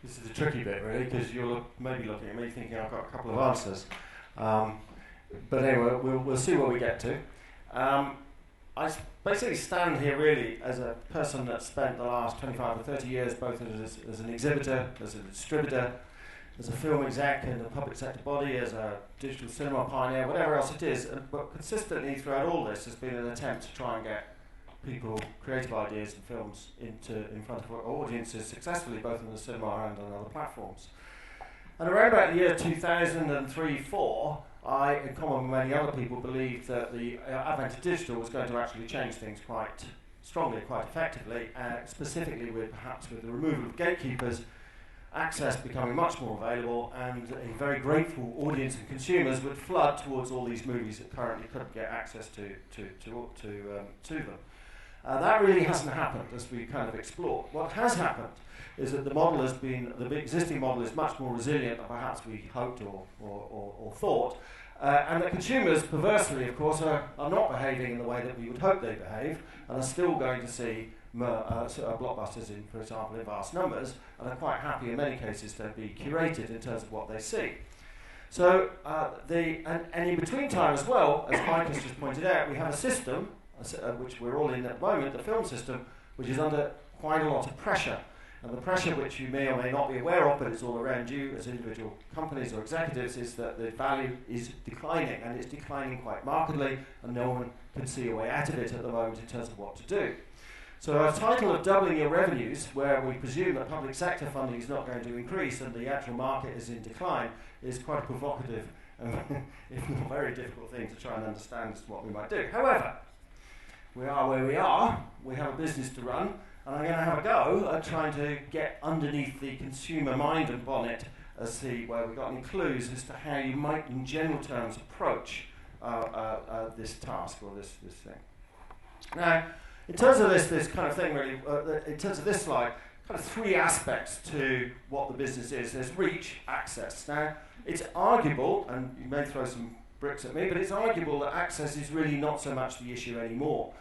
This is a tricky bit, really, because you're maybe looking at me thinking I've got a couple of answers. But anyway, we'll see where we get to. I basically stand here really as a person that's spent the last 25 or 30 years both as an exhibitor, as a distributor, as a film exec in a public sector body, as a digital cinema pioneer, whatever else it is. But consistently throughout all this has been an attempt to try and get people, creative ideas and films in front of audiences successfully, both in the cinema and on other platforms. And around about the year 2003-04, I, in common with many other people, believed that the advent of digital was going to actually change things quite strongly, quite effectively, specifically perhaps with the removal of gatekeepers, access becoming much more available, and a very grateful audience and consumers would flood towards all these movies that currently couldn't get access to them. That really hasn't happened, as we kind of explored. What has happened is that the existing model is much more resilient than perhaps we hoped or thought, and that consumers, perversely, of course, are not behaving in the way that we would hope they behave, and are still going to see blockbusters, for example, in vast numbers, and are quite happy in many cases to be curated in terms of what they see. So, and in between time as well, as Mike has just pointed out, we have a system, which we're all in at the moment, the film system, which is under quite a lot of pressure. And the pressure, which you may or may not be aware of, but it's all around you as individual companies or executives, is that the value is declining, and it's declining quite markedly, and no one can see a way out of it at the moment in terms of what to do. So a title of doubling your revenues, where we presume that public sector funding is not going to increase and the actual market is in decline, is quite a provocative and if not very difficult thing to try and understand as to what we might do. However, we are where we are, we have a business to run, and I'm going to have a go at trying to get underneath the consumer mind and bonnet and see where we've got any clues as to how you might, in general terms, approach this task or this thing. Now, in terms of this kind of thing, really, in terms of this slide, kind of three aspects to what the business is. There's reach, access. Now, it's arguable, and you may throw some bricks at me, but it's arguable that access is really not so much the issue anymore.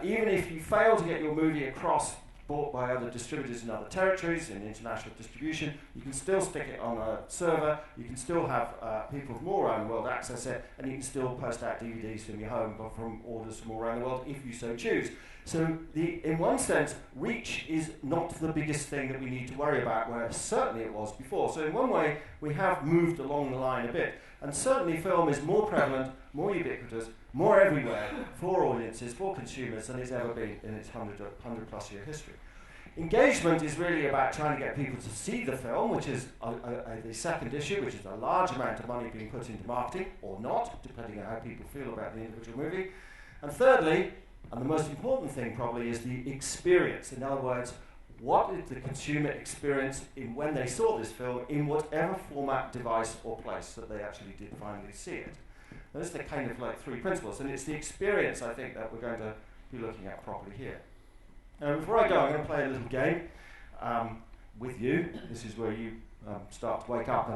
Even if you fail to get your movie across, bought by other distributors in other territories, in international distribution, you can still stick it on a server, you can still have people from all around the world access it, and you can still post out DVDs from your home, but from orders from all around the world, if you so choose. So, in one sense, reach is not the biggest thing that we need to worry about, where certainly it was before. So in one way, we have moved along the line a bit. And certainly film is more prevalent, more ubiquitous, more everywhere for audiences, for consumers, than it's ever been in its 100 plus year history. Engagement is really about trying to get people to see the film, which is the second issue, which is a large amount of money being put into marketing, or not, depending on how people feel about the individual movie. And thirdly, and the most important thing probably, is the experience. In other words, what is the consumer experience in when they saw this film in whatever format, device or place that they actually did finally see it. Now, those are the kind of like three principles, and it's the experience, I think, that we're going to be looking at properly here. Now, before I go, I'm going to play a little game with you. This is where you start to wake up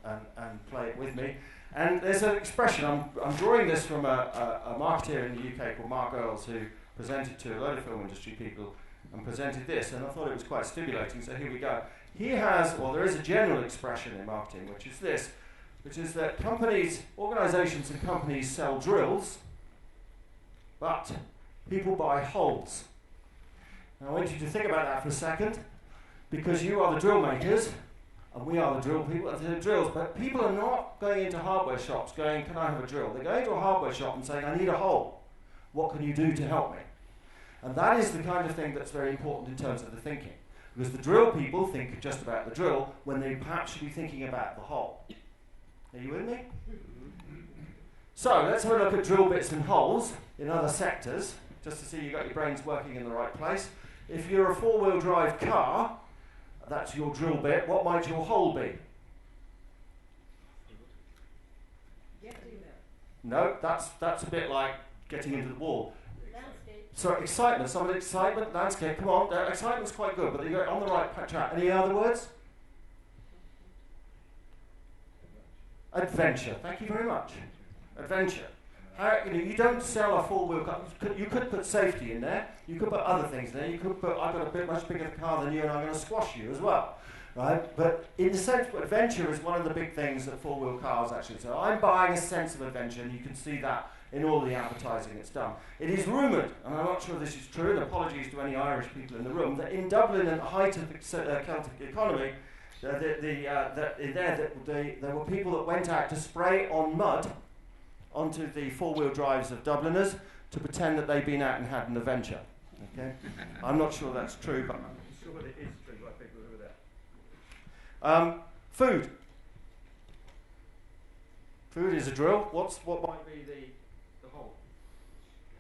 and play it with me. And there's an expression, I'm drawing this from a marketeer in the UK called Mark Earls, who presented to a load of film industry people and presented this, and I thought it was quite stimulating, so here we go. He has, or there is a general expression in marketing, which is this, which is that organizations and companies sell drills, but people buy holes. Now I want you to think about that for a second, because you are the drill makers, and we are the drill people, the drills, but people are not going into hardware shops going, can I have a drill? They're going to a hardware shop and saying, I need a hole. What can you do to help me? And that is the kind of thing that's very important in terms of the thinking. Because the drill people think just about the drill when they perhaps should be thinking about the hole. Are you with me? So let's have a look at drill bits and holes in other sectors, just to see you've got your brains working in the right place. If you're a four-wheel drive car, that's your drill bit. What might your hole be? No, that's a bit like getting into the wall. Landscape. So excitement, someone excitement, landscape, come on. Excitement's quite good, but you're on the right track. Any other words? Adventure. Thank you very much. Adventure. You don't sell a four-wheel car. You could put safety in there. You could put other things in there. You could put, I've got a bit much bigger car than you and I'm going to squash you as well. Right? But in the sense, adventure is one of the big things that four-wheel cars actually. So I'm buying a sense of adventure, and you can see that in all the advertising it's done. It is rumoured, and I'm not sure this is true, and apologies to any Irish people in the room, that in Dublin at the height of the Celtic economy, there were people that went out to spray on mud onto the four-wheel drives of Dubliners to pretend that they'd been out and had an adventure. Okay? I'm not sure that's true, but I'm sure it is true by people who were there. Food. Food is a drill. What might be the whole?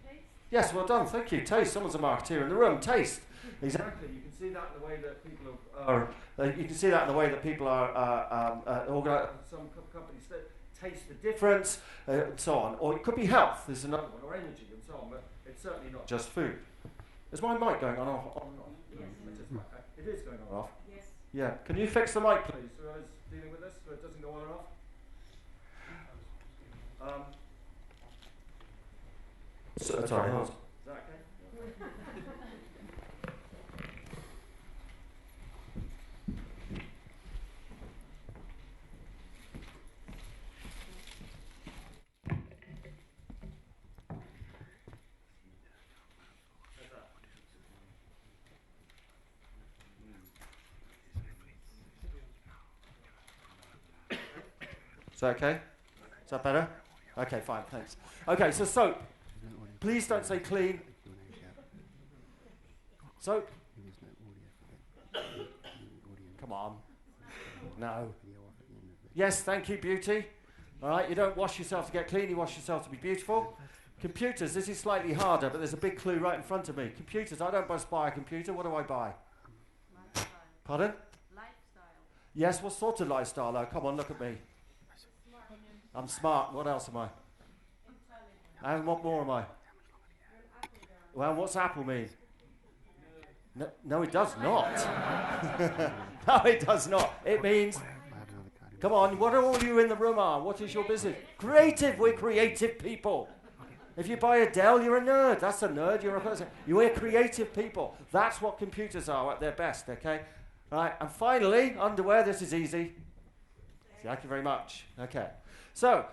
Taste. Yes, well done. Thank you. Taste. Someone's a marketeer in the room. Taste. Exactly. You can see that in the way that people are. You can see that in the way that people are organised. Some companies taste the difference, and so on. Or it could be health. There's another one, or energy, and so on. But it's certainly not just food. Is my mic going on and off? Yes. It is going on and off. Yes. Yeah. Can you fix the mic, please? Whoever's dealing with this, so it doesn't go on and off. Sorry, hold on. Is that okay? Is that okay? Is that better? Okay, fine, thanks. Okay, so soap. Please don't say clean. Soap. Come on. No. Yes, thank you, beauty. All right, you don't wash yourself to get clean, you wash yourself to be beautiful. Computers, this is slightly harder, but there's a big clue right in front of me. Computers, I don't just buy a computer, what do I buy? Lifestyle. Pardon? Lifestyle. Yes, what sort of lifestyle? Oh, come on, look at me. I'm smart. What else am I? And what more am I? Well, what's Apple mean? No, it does not. No, it does not. It means, come on, what all you in the room are? What is your business? Creative. We're creative people. If you buy a Dell, you're a nerd. That's a nerd. You're a person. You're creative people. That's what computers are at their best, okay? All right, and finally, underwear. This is easy. Thank you very much. Okay. So,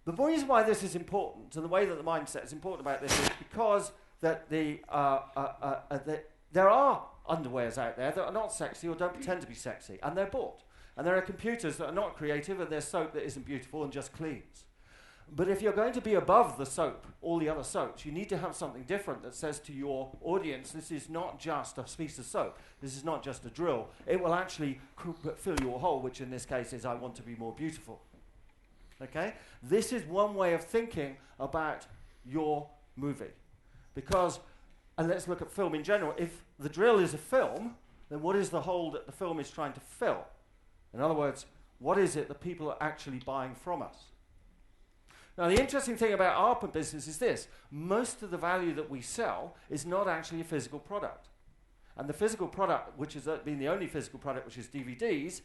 the reason why this is important, and the way that the mindset is important about this, is because that there are underwears out there that are not sexy or don't pretend to be sexy, and they're bought. And there are computers that are not creative, and there's soap that isn't beautiful and just cleans. But if you're going to be above the soap, all the other soaps, you need to have something different that says to your audience, this is not just a piece of soap, this is not just a drill, it will actually fill your hole, which in this case is I want to be more beautiful. Okay? This is one way of thinking about your movie. Because, and let's look at film in general, if the drill is a film, then what is the hole that the film is trying to fill? In other words, what is it that people are actually buying from us? Now, the interesting thing about our business is this. Most of the value that we sell is not actually a physical product. And the physical product, which has been the only physical product, which is DVDs,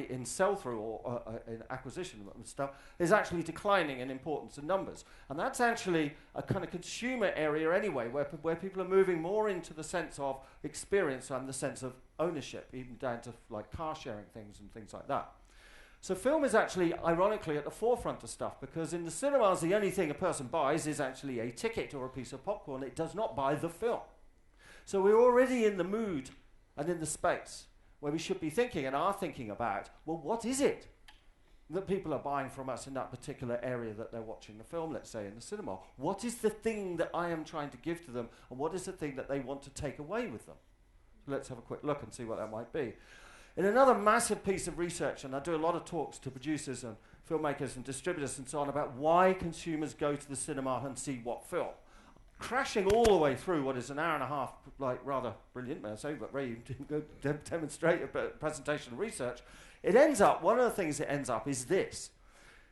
in sell-through or in acquisition and stuff, is actually declining in importance and numbers. And that's actually a kind of consumer area anyway, where people are moving more into the sense of experience and the sense of ownership, even down to like car sharing things and things like that. So film is actually, ironically, at the forefront of stuff, because in the cinemas, the only thing a person buys is actually a ticket or a piece of popcorn. It does not buy the film. So we're already in the mood and in the space where we should be thinking and are thinking about, well, what is it that people are buying from us in that particular area that they're watching the film, let's say, in the cinema? What is the thing that I am trying to give to them, and what is the thing that they want to take away with them? let's have a quick look and see what that might be. In another massive piece of research, and I do a lot of talks to producers and filmmakers and distributors and so on about why consumers go to the cinema and see what film. Crashing all the way through what is an hour and a half, like rather brilliant, may I say, but very demonstrate a presentation of research, it ends up, one of the things it ends up is this,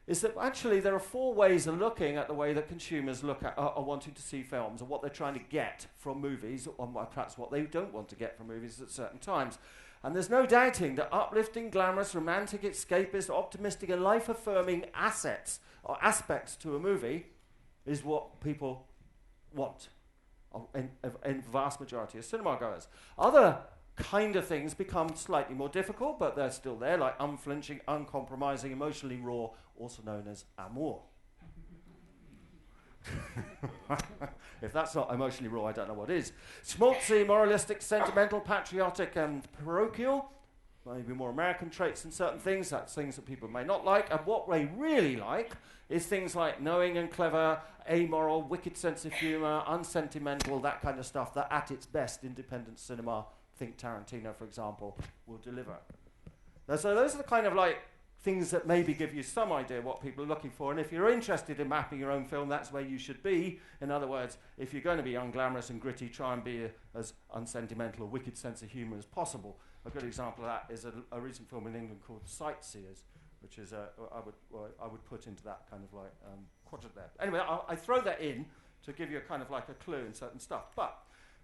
is that actually there are 4 ways of looking at the way that consumers look at are wanting to see films and what they're trying to get from movies, or perhaps what they don't want to get from movies at certain times. And there's no doubting that uplifting, glamorous, romantic, escapist, optimistic, and life-affirming assets or aspects to a movie is what people want in the vast majority of cinema goers. Other kind of things become slightly more difficult, but they're still there, like unflinching, uncompromising, emotionally raw, also known as amour. If that's not emotionally raw, I don't know what is. Schmaltzy, moralistic, sentimental, patriotic, and parochial. Maybe more American traits in certain things. That's things that people may not like. And what they really like is things like knowing and clever, amoral, wicked sense of humour, unsentimental, that kind of stuff that at its best independent cinema, think Tarantino for example, will deliver. Now, so those are the kind of like things that maybe give you some idea what people are looking for. And if you're interested in mapping your own film, that's where you should be. In other words, if you're going to be unglamorous and gritty, try and be as unsentimental or wicked sense of humour as possible. A good example of that is a recent film in England called Sightseers, which is I would put into that kind of like quadrant there. Anyway, I throw that in to give you a kind of like a clue in certain stuff. But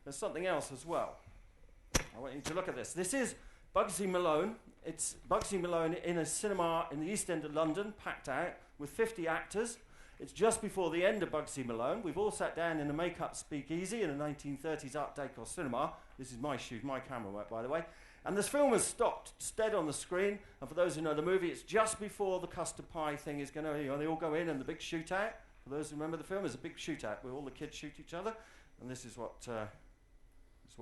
there's something else as well. I want you to look at this. This is Bugsy Malone. It's Bugsy Malone in a cinema in the East End of London, packed out, with 50 actors. It's just before the end of Bugsy Malone. We've all sat down in a make-up speakeasy in a 1930s Art Deco cinema. This is my shoot, my camera work, by the way. And this film has stopped, dead on the screen. And for those who know the movie, it's just before the custard pie thing is going to, they all go in and the big shootout. For those who remember the film, there's a big shootout where all the kids shoot each other. And this is what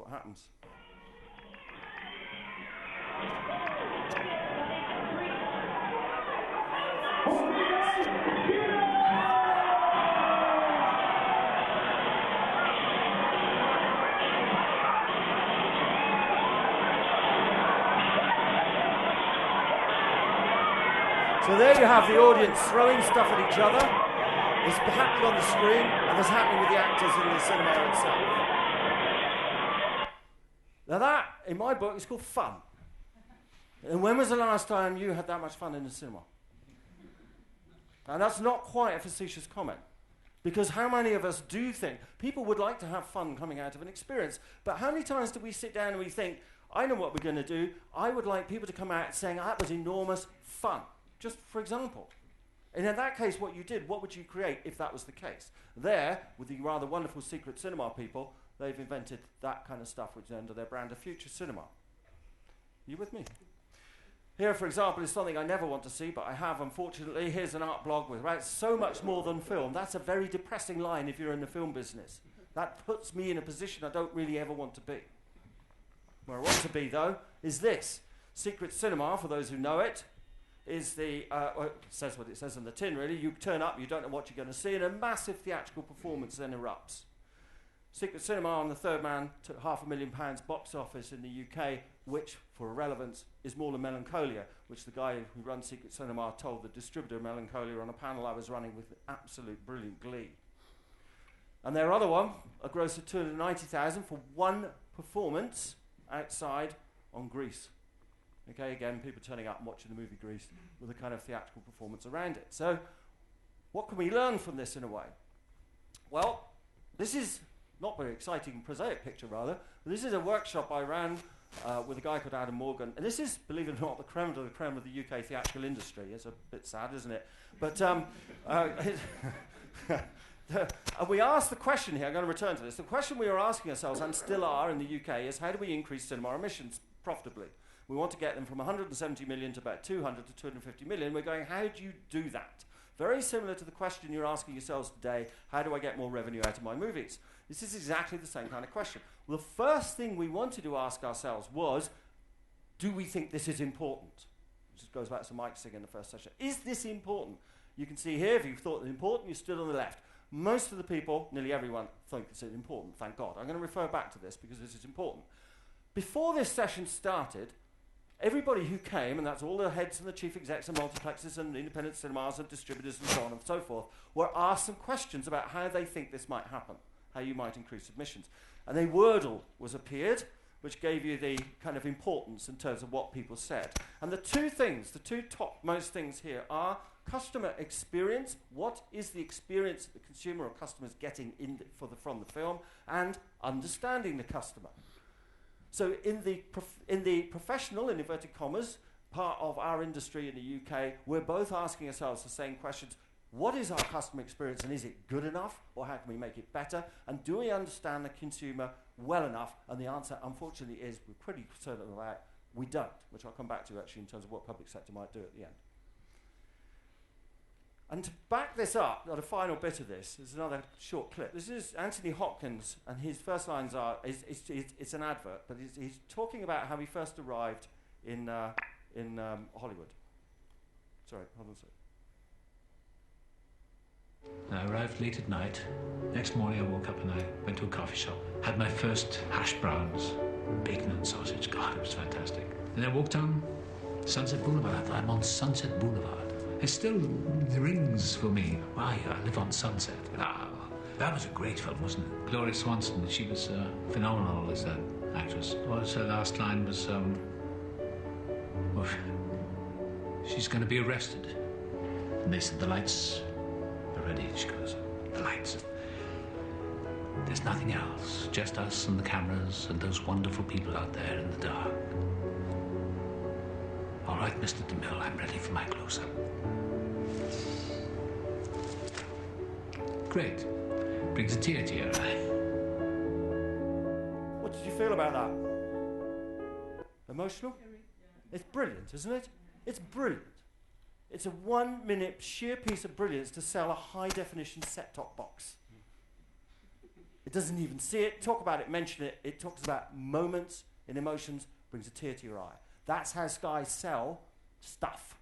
happens. So there you have the audience throwing stuff at each other. It's happening on the screen, and it's happening with the actors in the cinema itself. Now that, in my book, is called fun. And when was the last time you had that much fun in the cinema? And that's not quite a facetious comment. Because how many of us do think, people would like to have fun coming out of an experience, but how many times do we sit down and we think, I know what we're going to do, I would like people to come out saying, that was enormous fun. Just for example. And in that case, what you did, what would you create if that was the case? There, with the rather wonderful Secret Cinema people, they've invented that kind of stuff which is under their brand of Future Cinema. You with me? Here, for example, is something I never want to see, but I have, unfortunately. Here's an art blog with, right, so much more than film. That's a very depressing line if you're in the film business. That puts me in a position I don't really ever want to be. Where I want to be, though, is this. Secret Cinema, for those who know it, is the, it says what it says on the tin, really. You turn up, you don't know what you're going to see, and a massive theatrical performance then erupts. Secret Cinema on the third man took £500,000 box office in the UK, which, for relevance, is more than Melancholia, which the guy who runs Secret Cinema told the distributor of Melancholia on a panel I was running with absolute brilliant glee. And their other one, a gross of £290,000 for one performance outside on Grease. Okay, again, people turning up and watching the movie Grease with a kind of theatrical performance around it. So, what can we learn from this in a way? Well, this is not very exciting, prosaic picture rather. But this is a workshop I ran with a guy called Adam Morgan. And this is, believe it or not, the creme de la creme of the UK theatrical industry. It's a bit sad, isn't it? But and we asked the question here, I'm going to return to this. The question we were asking ourselves, and still are in the UK, is how do we increase cinema emissions profitably? We want to get them from 170 million to about 200 to 250 million. We're going, how do you do that? Very similar to the question you're asking yourselves today, how do I get more revenue out of my movies? This is exactly the same kind of question. Well, the first thing we wanted to ask ourselves was, do we think this is important? Which goes back to Mike's thing in the first session. Is this important? You can see here, if you thought it was important, you stood on the left. Most of the people, nearly everyone, think it's important, thank God. I'm going to refer back to this because this is important. Before this session started, everybody who came, and that's all the heads and the chief execs and multiplexes and independent cinemas and distributors and so on and so forth, were asked some questions about how they think this might happen, how you might increase admissions. And a Wordle was appeared, which gave you the kind of importance in terms of what people said. And the two topmost things here are customer experience. What is the experience that the consumer or customer is getting from the film? And understanding the customer. So in the professional, in inverted commas, part of our industry in the UK, we're both asking ourselves the same questions. What is our customer experience, and is it good enough, or how can we make it better? And do we understand the consumer well enough? And the answer, unfortunately, is we're pretty certain about we don't, which I'll come back to actually in terms of what public sector might do at the end. And to back this up, the final bit of this is another short clip. This is Anthony Hopkins, and his first lines are, it's an advert, but he's talking about how he first arrived in Hollywood. Sorry, hold on a second. I arrived late at night. Next morning I woke up and I went to a coffee shop. Had my first hash browns, bacon and sausage. God, it was fantastic. Then I walked down Sunset Boulevard. I thought, I'm on Sunset Boulevard. It still rings for me. Why? I live on Sunset. Ah, that was a great film, wasn't it? Gloria Swanson, she was phenomenal as an actress. What was her last line was, she's going to be arrested. And they said, the lights are ready. She goes, the lights. There's nothing else, just us and the cameras and those wonderful people out there in the dark. All right, Mr. DeMille, I'm ready for my close-up. Great. Brings a tear to your eye. What did you feel about that? Emotional? It's brilliant, isn't it? It's brilliant. It's a 1 minute sheer piece of brilliance to sell a high-definition set-top box. It doesn't even see it, talk about it, mention it. It talks about moments and emotions, brings a tear to your eye. That's how Sky sell stuff.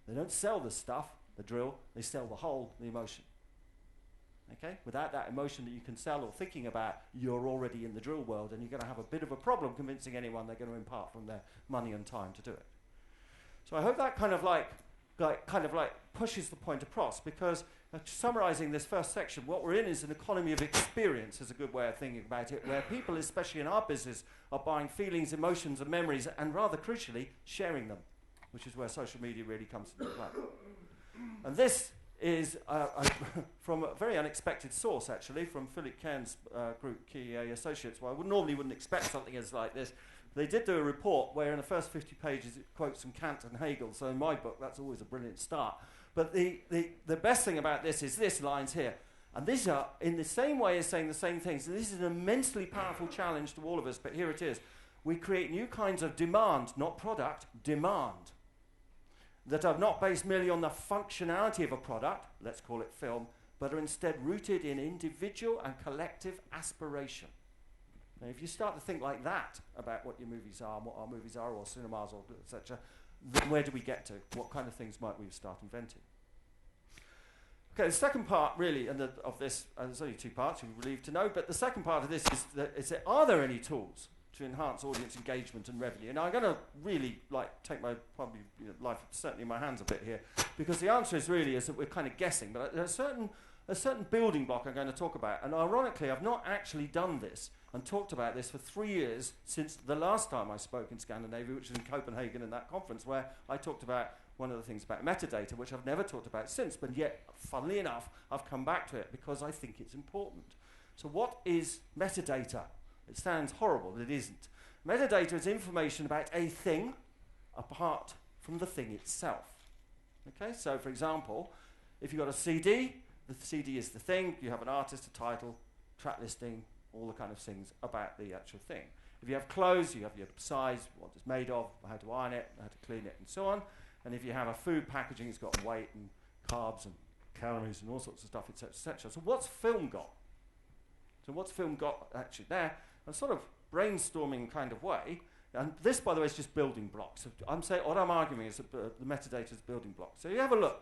They don't sell the stuff, the drill, they sell the whole, the emotion. Okay? Without that emotion that you can sell or thinking about, you're already in the drill world and you're going to have a bit of a problem convincing anyone they're going to impart from their money and time to do it. So I hope that kind of like pushes the point across, because summarizing this first section, what we're in is an economy of experience, is a good way of thinking about it, where people, especially in our business, are buying feelings, emotions and memories, and rather crucially, sharing them, which is where social media really comes into play. And this is from a very unexpected source, actually, from Philip Cairns' group, Key Associates. Well, I normally wouldn't expect something as like this. They did do a report where in the first 50 pages it quotes from Kant and Hegel, so in my book that's always a brilliant start. But the best thing about this is this lines here. And these are in the same way as saying the same things. And this is an immensely powerful challenge to all of us, but here it is. We create new kinds of demand, not product, demand, that are not based merely on the functionality of a product, let's call it film, but are instead rooted in individual and collective aspiration. Now, if you start to think like that about what your movies are and what our movies are, or cinemas, or etc., then where do we get to? What kind of things might we start inventing? Okay, the second part, really, of this, there's only two parts, you're relieved to know, but the second part of this is that are there any tools to enhance audience engagement and revenue? And I'm going to really take my life certainly in my hands a bit here, because the answer is really is that we're kind of guessing, but there's a certain building block I'm going to talk about, and ironically I've not actually done this and talked about this for 3 years since the last time I spoke in Scandinavia, which was in Copenhagen in that conference where I talked about one of the things about metadata, which I've never talked about since, but yet, funnily enough, I've come back to it because I think it's important. So what is metadata? It sounds horrible, but it isn't. Metadata is information about a thing apart from the thing itself. Okay, so for example, if you've got a CD, the CD is the thing, you have an artist, a title, track listing, all the kind of things about the actual thing. If you have clothes, you have your size, what it's made of, how to iron it, how to clean it, and so on. And if you have a food packaging, it's got weight and carbs and calories and all sorts of stuff, etc., etc. So what's film got? So what's film got actually there? A sort of brainstorming kind of way. And this, by the way, is just building blocks. So I'm saying what I'm arguing is that the metadata is building blocks. So you have a look.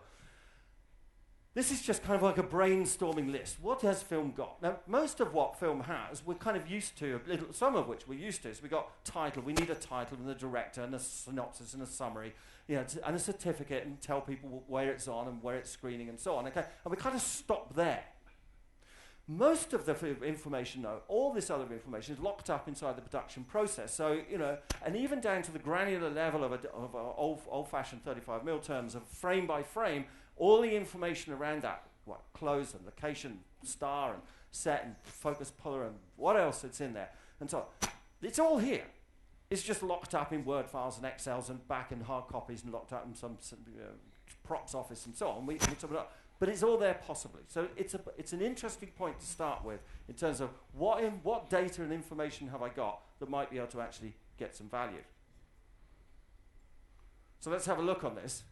this is just kind of like a brainstorming list. What has film got? Now, most of what film has, we're kind of used to, some of which we're used to. So we've got title, we need a title and a director and a synopsis and a summary, and a certificate and tell people where it's on and where it's screening and so on, okay? And we kind of stop there. Most of the information, though, all this other information is locked up inside the production process. So, and even down to the granular level of old-fashioned 35mm terms of frame by frame, all the information around that, what, close and location, star and set and focus puller and what else it's in there, and so on. It's all here. It's just locked up in Word files and Excels and back in hard copies and locked up in some props office and so on. But it's all there possibly. So it's an interesting point to start with in terms of what data and information have I got that might be able to actually get some value. So let's have a look on this.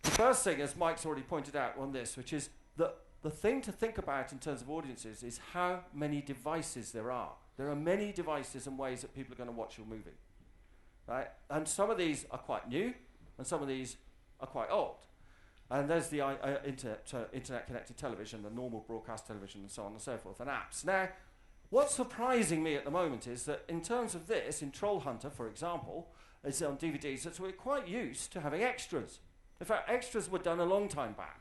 The first thing, as Mike's already pointed out on this, which is that the thing to think about in terms of audiences is how many devices there are. There are many devices and ways that people are going to watch your movie. Right? And some of these are quite new, and some of these are quite old. And there's the internet-connected television, the normal broadcast television, and so on and so forth, and apps. Now, what's surprising me at the moment is that in terms of this, in Troll Hunter, for example, it's on DVDs, so we're quite used to having extras. In fact, extras were done a long time back.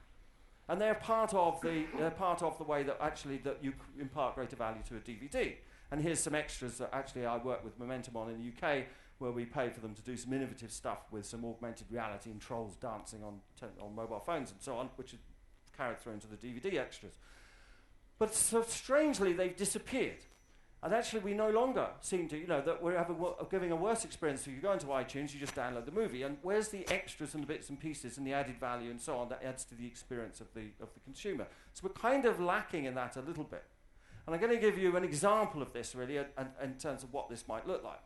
And they're part of the way that actually that you impart greater value to a DVD. And here's some extras that actually I work with Momentum on in the UK, where we pay for them to do some innovative stuff with some augmented reality and trolls dancing on mobile phones and so on, which is carried through into the DVD extras. But so strangely, they've disappeared. And actually, we no longer seem to, that we're giving a worse experience. So you go into iTunes, you just download the movie, and where's the extras and the bits and pieces and the added value and so on that adds to the experience of the consumer? So we're kind of lacking in that a little bit. And I'm going to give you an example of this, really, in terms of what this might look like.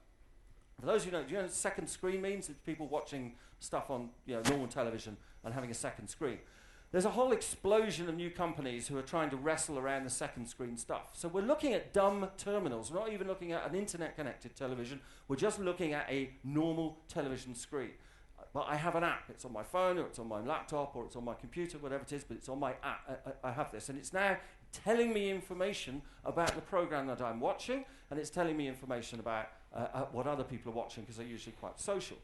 For those who don't, do you know what second screen means? It's people watching stuff on normal television and having a second screen. There's a whole explosion of new companies who are trying to wrestle around the second screen stuff. So we're looking at dumb terminals. We're not even looking at an internet-connected television. We're just looking at a normal television screen. But I have an app. It's on my phone, or it's on my laptop, or it's on my computer, whatever it is, but it's on my app. I have this. And it's now telling me information about the program that I'm watching, and it's telling me information about what other people are watching, because they're usually quite social.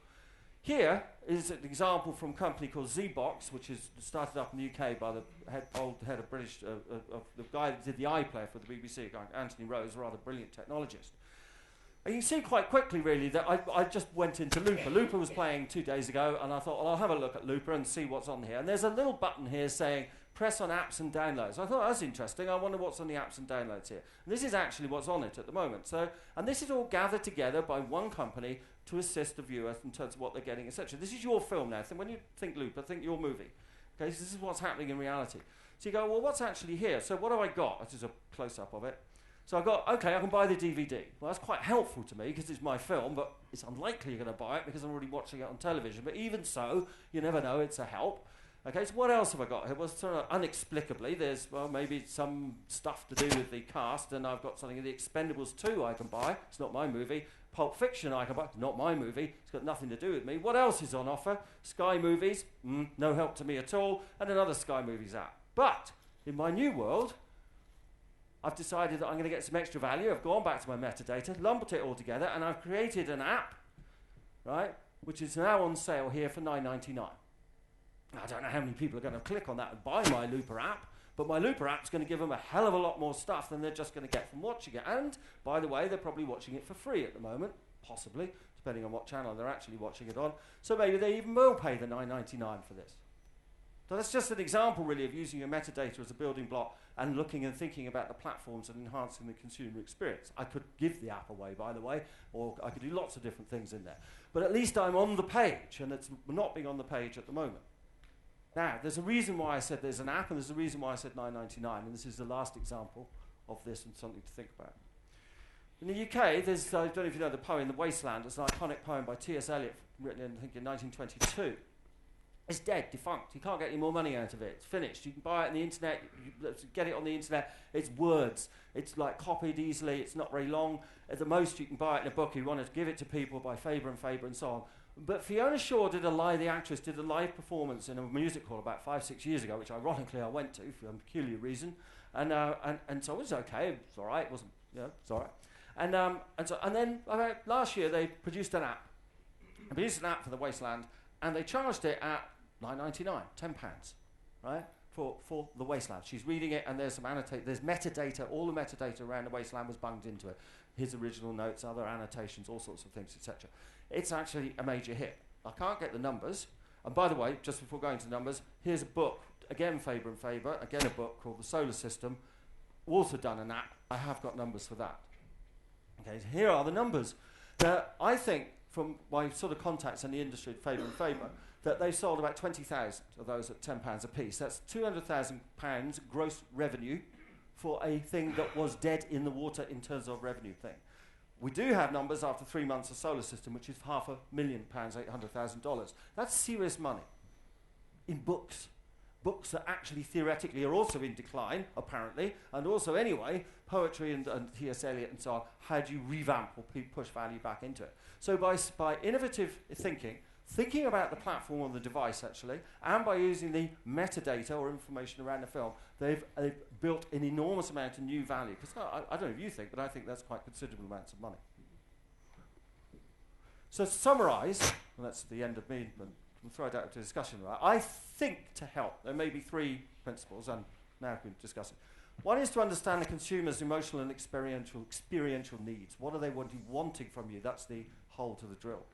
Here is an example from a company called ZBox, which is started up in the UK by the old head of British, of the guy that did the iPlayer for the BBC, Anthony Rose, a rather brilliant technologist. And you can see quite quickly, really, that I just went into Looper. Looper was playing 2 days ago, and I thought, well, I'll have a look at Looper and see what's on here. And there's a little button here saying, press on apps and downloads. I thought, that's interesting. I wonder what's on the apps and downloads here. And this is actually what's on it at the moment. So, and this is all gathered together by one company to assist the viewer in terms of what they're getting, etc. This is your film now. When you think Looper, think your movie. Okay, so this is what's happening in reality. So you go, well, what's actually here? So what have I got? This is a close-up of it. So I got, okay, I can buy the DVD. Well, that's quite helpful to me because it's my film, but it's unlikely you're going to buy it because I'm already watching it on television. But even so, you never know, it's a help. Okay, so what else have I got? It was sort of inexplicably, there's, well, maybe some stuff to do with the cast, and I've got something in The Expendables 2 I can buy. It's not my movie. Pulp Fiction I can buy. Not my movie. It's got nothing to do with me. What else is on offer? Sky Movies. No help to me at all. And another Sky Movies app. But in my new world, I've decided that I'm going to get some extra value. I've gone back to my metadata, lumped it all together, and I've created an app, right, which is now on sale here for $9.99. I don't know how many people are going to click on that and buy my Looper app, but my Looper app's going to give them a hell of a lot more stuff than they're just going to get from watching it. And, by the way, they're probably watching it for free at the moment, possibly, depending on what channel they're actually watching it on. So maybe they even will pay the $9.99 for this. So that's just an example, really, of using your metadata as a building block and looking and thinking about the platforms and enhancing the consumer experience. I could give the app away, by the way, or I could do lots of different things in there. But at least I'm on the page, and it's not being on the page at the moment. Now, there's a reason why I said there's an app, and there's a reason why I said $9.99, and this is the last example of this and something to think about. In the UK, there's, I don't know if you know the poem, The Wasteland. It's an iconic poem by T.S. Eliot, written in, I think, in 1922. It's dead, defunct. You can't get any more money out of it. It's finished. You can buy it on the internet. You get it on the internet. It's words. It's like copied easily. It's not very long. At the most, you can buy it in a book. You want to give it to people by Faber and so on. But Fiona Shaw the actress, did a live performance in a music hall about 5-6 years ago, which ironically I went to for a peculiar reason, and so it was okay, it's all right, it wasn't, it's all right. And then last year they produced an app. They produced an app for the Wasteland, and they charged it at £9.99, £10, right? For the Wasteland. She's reading it, and there's some there's metadata, all the metadata around the Wasteland was bunged into it. His original notes, other annotations, all sorts of things, etc. It's actually a major hit. I can't get the numbers. And by the way, just before going to the numbers, here's a book, again Faber and Faber, again a book called The Solar System, also done an app. I have got numbers for that. Okay, so here are the numbers. I think, from my sort of contacts in the industry at Faber and Faber, that they sold about 20,000 of those at £10 a piece. That's £200,000 gross revenue for a thing that was dead in the water in terms of revenue thing. We do have numbers after 3 months of Solar System, which is £500,000, $800,000. That's serious money in books. Books that actually theoretically are also in decline, apparently, and also anyway, poetry and T.S. Eliot and so on, how do you revamp or push value back into it? So by innovative thinking about the platform or the device actually, and by using the metadata or information around the film, they've built an enormous amount of new value. Because I don't know if you think, but I think that's quite considerable amounts of money. So to summarise, and that's the end of me, and we'll throw it out to discussion. Right? I think to help, there may be 3 principles, and now we can discuss it. One is to understand the consumer's emotional and experiential needs. What are they wanting from you? That's the hole to the drill.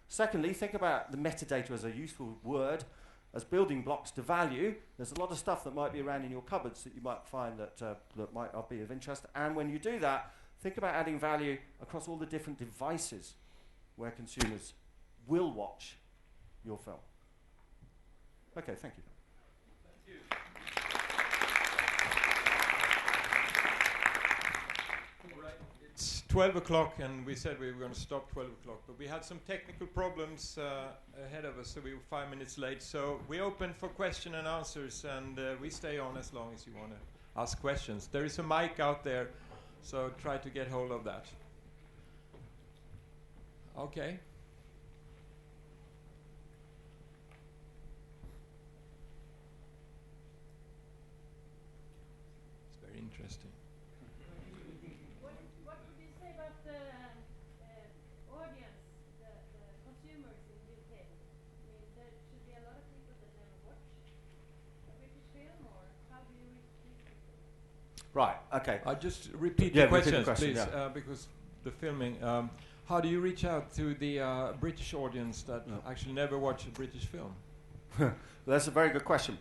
Secondly, think about the metadata as a useful word, as building blocks to value. There's a lot of stuff that might be around in your cupboards that you might find that might not be of interest. And when you do that, think about adding value across all the different devices where consumers will watch your film. Okay, thank you. Thank you. All right, it's 12 o'clock, and we said we were going to stop 12 o'clock, but we had some technical problems ahead of us, so we were 5 minutes late. So we open for question and answers, and we stay on as long as you want to ask questions. There is a mic out there, so try to get hold of that. Okay. It's very interesting. What would you say about the audience, the consumers in the UK? I mean, there should be a lot of people that never watch a British film, or how do you reach these people? Right, okay. I'll just repeat Yeah, the questions, question, please, yeah. because the filming. How do you reach out to the British audience that actually never watch a British film? Well, that's a very good question.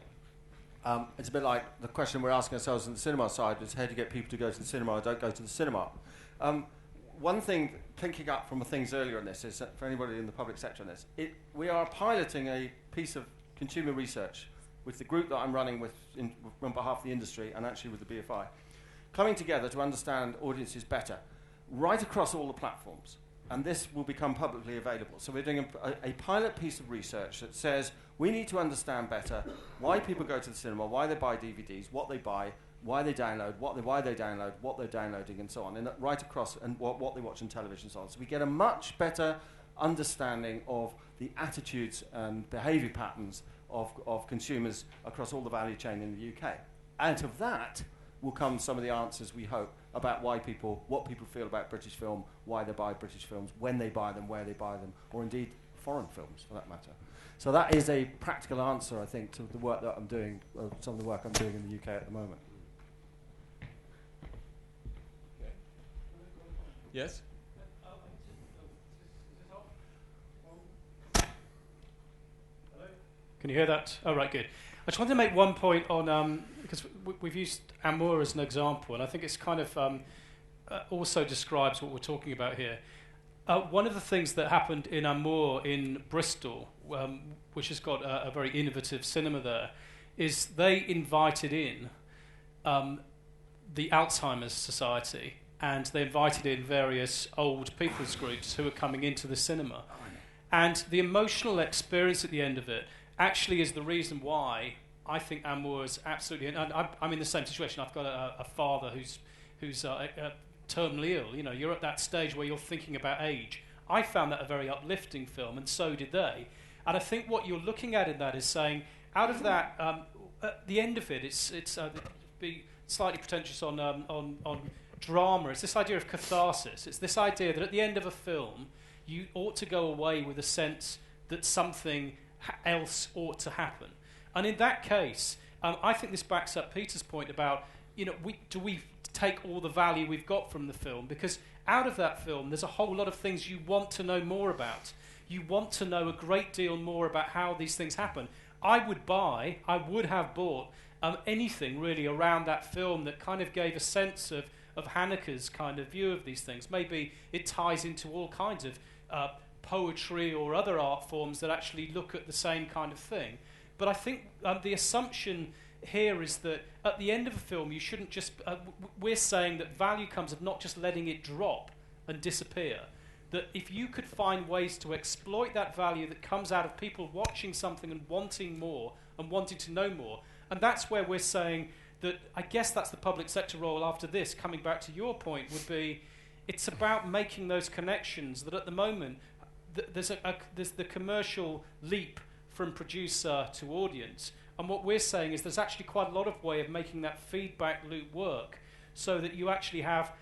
It's a bit like the question we're asking ourselves on the cinema side, is how do you get people to go to the cinema or don't go to the cinema? One thing, picking up from the things earlier on this, is that for anybody in the public sector on this, we are piloting a piece of consumer research with the group that I'm running with on behalf of the industry and actually with the BFI, coming together to understand audiences better, right across all the platforms. And this will become publicly available. So we're doing a pilot piece of research that says we need to understand better why people go to the cinema, why they buy DVDs, what they buy, why they download, why they download, what they're downloading, and so on, and right across, and what they watch on television and so on. So we get a much better understanding of the attitudes and behaviour patterns of consumers across all the value chain in the UK. Out of that will come some of the answers, we hope, about what people feel about British film, why they buy British films, when they buy them, where they buy them, or indeed foreign films for that matter. So that is a practical answer, I think, to the work that I'm doing, some of the work I'm doing in the UK at the moment. Okay. Yes? Can you hear that? Oh, right, good. I just wanted to make one point on, because we've used Amour as an example, and I think it's kind of also describes what we're talking about here. One of the things that happened in Amour in Bristol, which has got a very innovative cinema there, is they invited in the Alzheimer's Society, and they invited in various old people's groups who were coming into the cinema. And the emotional experience at the end of it actually is the reason why I think Amour is absolutely... And I'm in the same situation. I've got a father who's terminally ill. You know, you're at that stage where you're thinking about age. I found that a very uplifting film, and so did they. And I think what you're looking at in that is saying, out of that, at the end of it, it's be slightly pretentious on drama. It's this idea of catharsis. It's this idea that at the end of a film, you ought to go away with a sense that something else ought to happen. And in that case, I think this backs up Peter's point about, do we take all the value we've got from the film? Because out of that film, there's a whole lot of things you want to know more about. You want to know a great deal more about how these things happen. I would have bought anything really around that film that kind of gave a sense of Haneke's kind of view of these things. Maybe it ties into all kinds of poetry or other art forms that actually look at the same kind of thing. But I think the assumption here is that at the end of a film, you shouldn't just... we're saying that value comes of not just letting it drop and disappear. That if you could find ways to exploit that value that comes out of people watching something and wanting more and wanting to know more, and that's where we're saying that, I guess that's the public sector role after this, coming back to your point, would be it's about making those connections that at the moment there's the commercial leap from producer to audience. And what we're saying is there's actually quite a lot of way of making that feedback loop work so that you actually have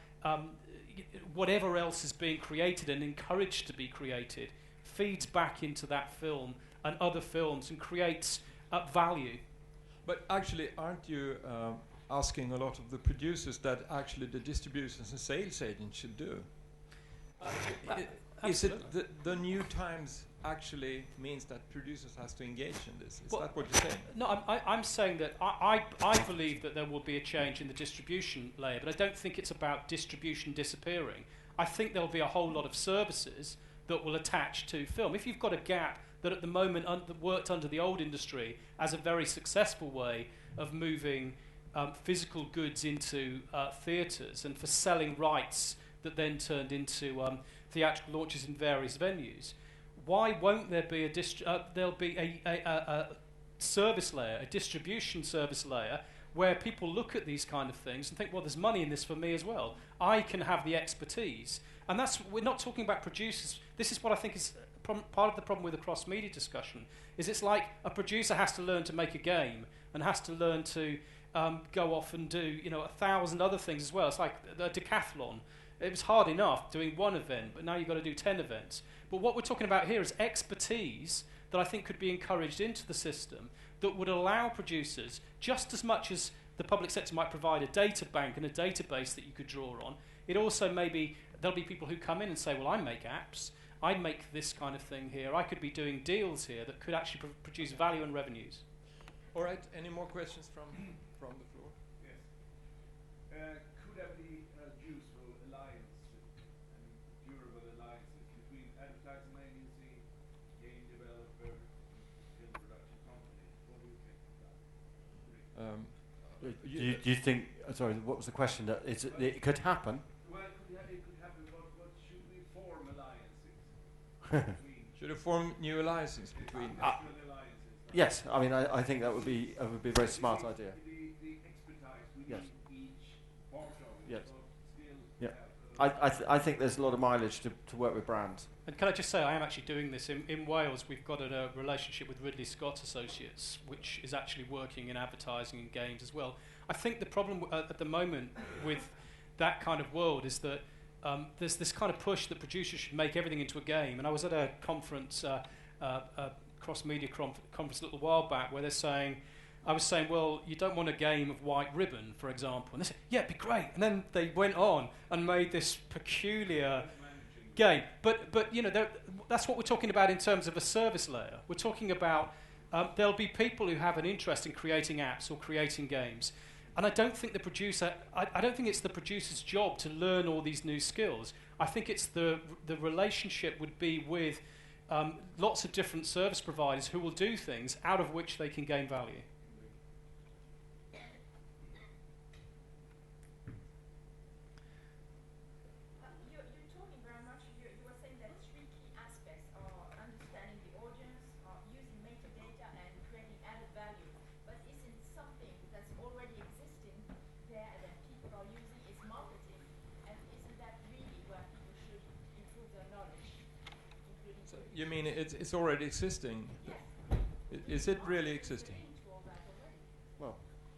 whatever else is being created and encouraged to be created feeds back into that film and other films and creates value. But actually, aren't you asking a lot of the producers that actually the distributors and sales agents should do? Is it the new times actually means that producers has to engage in this? Is that what you're saying? No, I'm saying that I believe that there will be a change in the distribution layer, but I don't think it's about distribution disappearing. I think there'll be a whole lot of services that will attach to film. If you've got a gap that at the moment worked under the old industry as a very successful way of moving physical goods into theatres and for selling rights that then turned into theatrical launches in various venues, why won't there be there'll be a service layer, a distribution service layer, where people look at these kind of things and think, well, there's money in this for me as well. I can have the expertise. And we're not talking about producers. This is what I think is part of the problem with the cross-media discussion, is it's like a producer has to learn to make a game and has to learn to go off and do 1,000 other things as well. It's like a decathlon. It was hard enough doing one event, but now you've got to do 10 events. But what we're talking about here is expertise that I think could be encouraged into the system that would allow producers, just as much as the public sector might provide a data bank and a database that you could draw on, it also maybe there'll be people who come in and say, well, I make apps, I make this kind of thing here, I could be doing deals here that could actually produce value and revenues. All right, any more questions from the floor? Yes. Could there be useful alliances and durable alliances between advertising agency, game developer, film production company? What do you think of that? Do you think? Sorry, what was the question? That it could happen. Well, it could happen. What should we form alliances? Should we form new alliances between? Yes, I mean I think that would be a very smart idea. The expertise we Yes. need each part of it. Yes. Still Yeah. I think there's a lot of mileage to work with brands. And can I just say, I am actually doing this in Wales. We've got a relationship with Ridley Scott Associates, which is actually working in advertising and games as well. I think the problem at the moment with that kind of world is that there's this kind of push that producers should make everything into a game. And I was at a conference, cross-media conference a little while back, where I was saying, well, you don't want a game of White Ribbon, for example. And they said, yeah, it'd be great. And then they went on and made this peculiar game. But that's what we're talking about in terms of a service layer. We're talking about there'll be people who have an interest in creating apps or creating games. And I don't think I don't think it's the producer's job to learn all these new skills. I think it's the relationship would be with lots of different service providers who will do things out of which they can gain value. You're talking very much, you were saying that three key aspects are understanding the audience, using metadata, and creating added value. But isn't something that's already existing there that people are using is marketing? And isn't that really where people should improve their knowledge? So you mean it's already existing? Is it really existing? Well,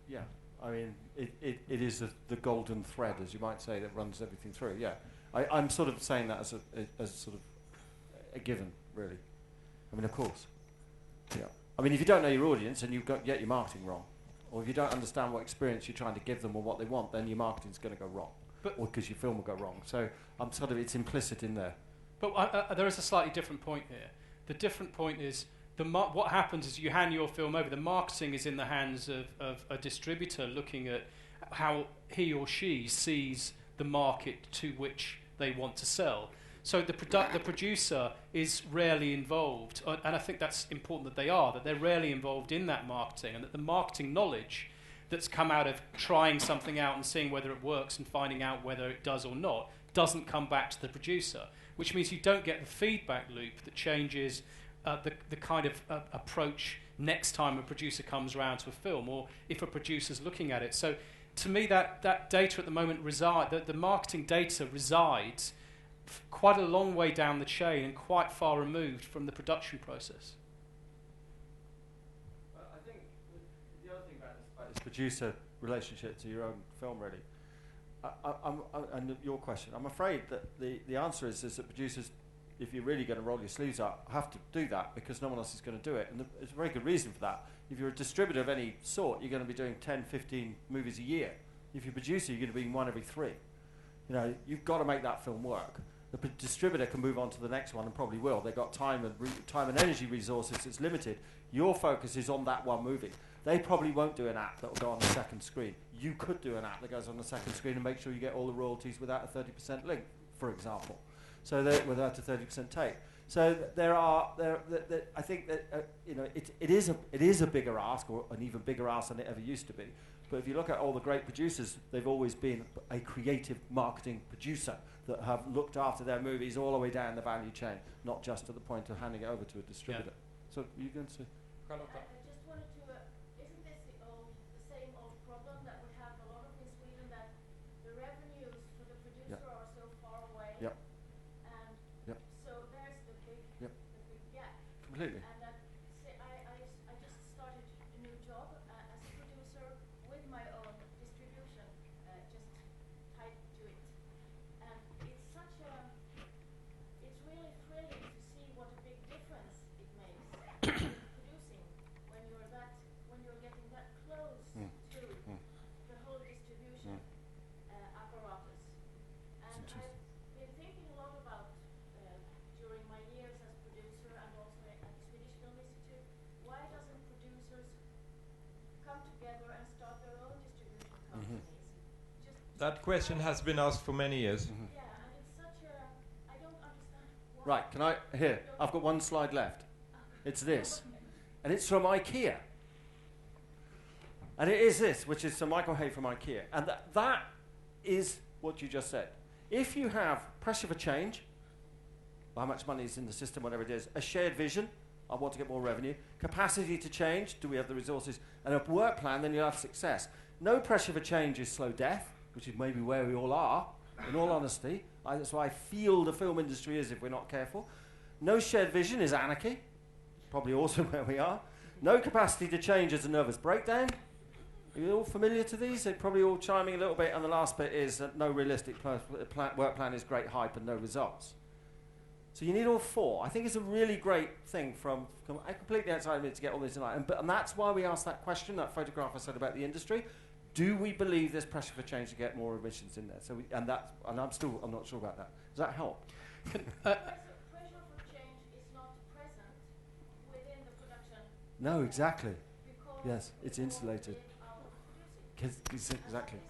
yeah. I mean, it is the golden thread, as you might say, that runs everything through. Yeah, I'm sort of saying that as sort of a given, really. I mean, of course. Yeah. I mean, if you don't know your audience and get your marketing wrong, or if you don't understand what experience you're trying to give them or what they want, then your marketing's going to go wrong, or because your film will go wrong. So it's implicit in there. But there is a slightly different point here. The different point is what happens is you hand your film over. The marketing is in the hands of a distributor looking at how he or she sees the market to which they want to sell. So the producer is rarely involved, and I think that's important that they're rarely involved in that marketing, and that the marketing knowledge that's come out of trying something out and seeing whether it works and finding out whether it does or not doesn't come back to the producer, which means you don't get the feedback loop that changes the kind of approach next time a producer comes around to a film, or if a producer's looking at it. So to me, that data at the moment the marketing data resides quite a long way down the chain and quite far removed from the production process. I think the other thing about this producer relationship to your own film, really, and your question, I'm afraid that the answer is that producers, if you're really going to roll your sleeves up, have to do that because no one else is going to do it. And there's a very good reason for that. If you're a distributor of any sort, you're going to be doing 10, 15 movies a year. If you're a producer, you're going to be in one every 3. You know, you've got to make that film work. The distributor can move on to the next one and probably will. They've got time and energy resources. It's limited. Your focus is on that one movie. They probably won't do an app that will go on the second screen. You could do an app that goes on the second screen and make sure you get all the royalties without a 30% link, for example. So without a 30% take. So I think that it is a bigger ask, or an even bigger ask than it ever used to be. But if you look at all the great producers, they've always been a creative marketing producer that have looked after their movies all the way down the value chain, not just to the point of handing it over to a distributor. Yeah. So you're going to... I just wanted to, isn't this the same old problem that we have a lot of in Sweden, that the revenues for the producer are so far away? Yep. And yep. so there's the big gap. Completely. And that, I just started a new job as a producer with my own distribution, just tied to it. And it's it's really thrilling to see what a big difference it makes in producing when you're getting that close to the whole distribution apparatus. And I've been thinking a lot about during my years as producer and also at the Swedish Film Institute, why doesn't producers come together and start their own distribution companies? That question has been asked for many years. Yeah, and it's such I don't understand why. Right, I've got one slide left. It's this. And it's from IKEA. And it is this, which is Sir Michael Hay from IKEA. And that is what you just said. If you have pressure for change, how much money is in the system, whatever it is, a shared vision, I want to get more revenue, capacity to change, do we have the resources, and a work plan, then you'll have success. No pressure for change is slow death, which is maybe where we all are, in all honesty. That's why I feel the film industry is if we're not careful. No shared vision is anarchy, probably also where we are. No capacity to change is a nervous breakdown. Are you all familiar to these? They're probably all chiming a little bit, and the last bit is that no realistic work plan is great hype and no results. So you need all 4. I think it's a really great thing from completely outside of it to get all this in line. And that's why we asked that question, that photograph I said about the industry. Do we believe there's pressure for change to get more emissions in there? So I'm not sure about that. Does that help? Pressure for change is not present within the production. No, exactly. Yes, it's insulated. Exactly. It's actually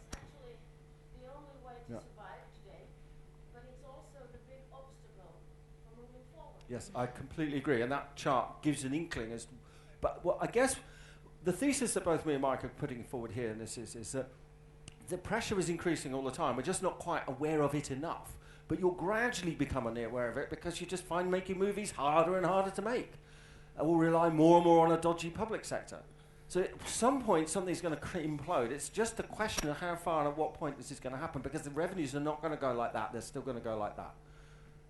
the only way to survive today, but it's also the big obstacle for moving forward. Yes, I completely agree, and that chart gives an inkling as to, but I guess the thesis that both me and Mike are putting forward here in this is that the pressure is increasing all the time. We're just not quite aware of it enough, but you'll gradually become aware of it because you just find making movies harder and harder to make, and will rely more and more on a dodgy public sector. So at some point, something's going to implode. It's just a question of how far and at what point this is going to happen, because the revenues are not going to go like that. They're still going to go like that.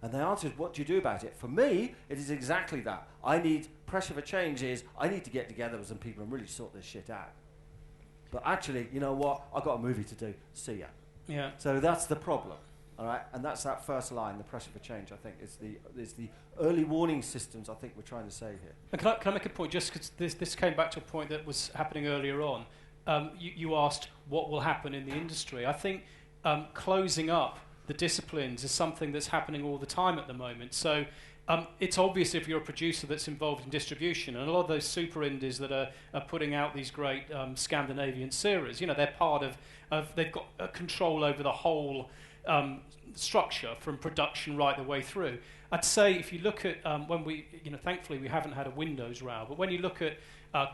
And the answer is, what do you do about it? For me, it is exactly that. I need pressure for change is, I need to get together with some people and really sort this shit out. But actually, you know what? I've got a movie to do. See ya. Yeah. So that's the problem. All right, and that's that first line, the pressure for change, I think, is the early warning systems I think we're trying to say here. And can I make a point, just because this came back to a point that was happening earlier on. You asked what will happen in the industry. I think closing up the disciplines is something that's happening all the time at the moment. So it's obvious if you're a producer that's involved in distribution, and a lot of those super indies that are putting out these great Scandinavian series, you know, they're part of they've got control over the whole structure from production right the way through. I'd say if you look at when we, you know, thankfully we haven't had a Windows row, but when you look at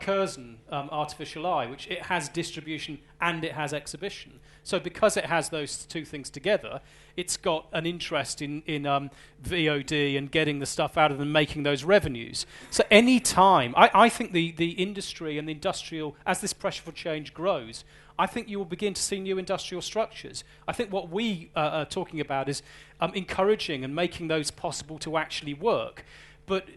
Curzon, Artificial Eye, which it has distribution and it has exhibition. So because it has those two things together, it's got an interest in VOD and getting the stuff out of them, making those revenues. So any time, I think the industry and the industrial, as this pressure for change grows, I think you will begin to see new industrial structures. I think what we are talking about is encouraging and making those possible to actually work. But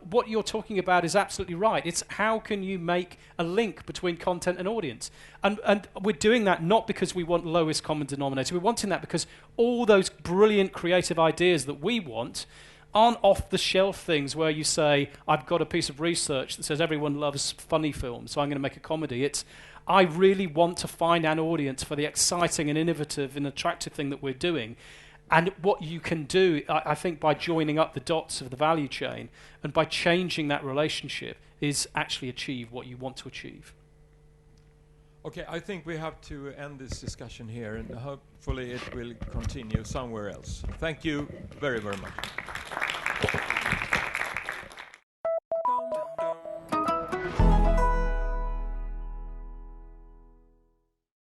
what you're talking about is absolutely right. It's how can you make a link between content and audience? And we're doing that not because we want lowest common denominator. We're wanting that because all those brilliant creative ideas that we want aren't off-the-shelf things where you say, I've got a piece of research that says everyone loves funny films, so I'm going to make a comedy. It's, I really want to find an audience for the exciting and innovative and attractive thing that we're doing. And what you can do, I think, by joining up the dots of the value chain and by changing that relationship is actually achieve what you want to achieve. Okay, I think we have to end this discussion here, and hopefully it will continue somewhere else. Thank you very, very much.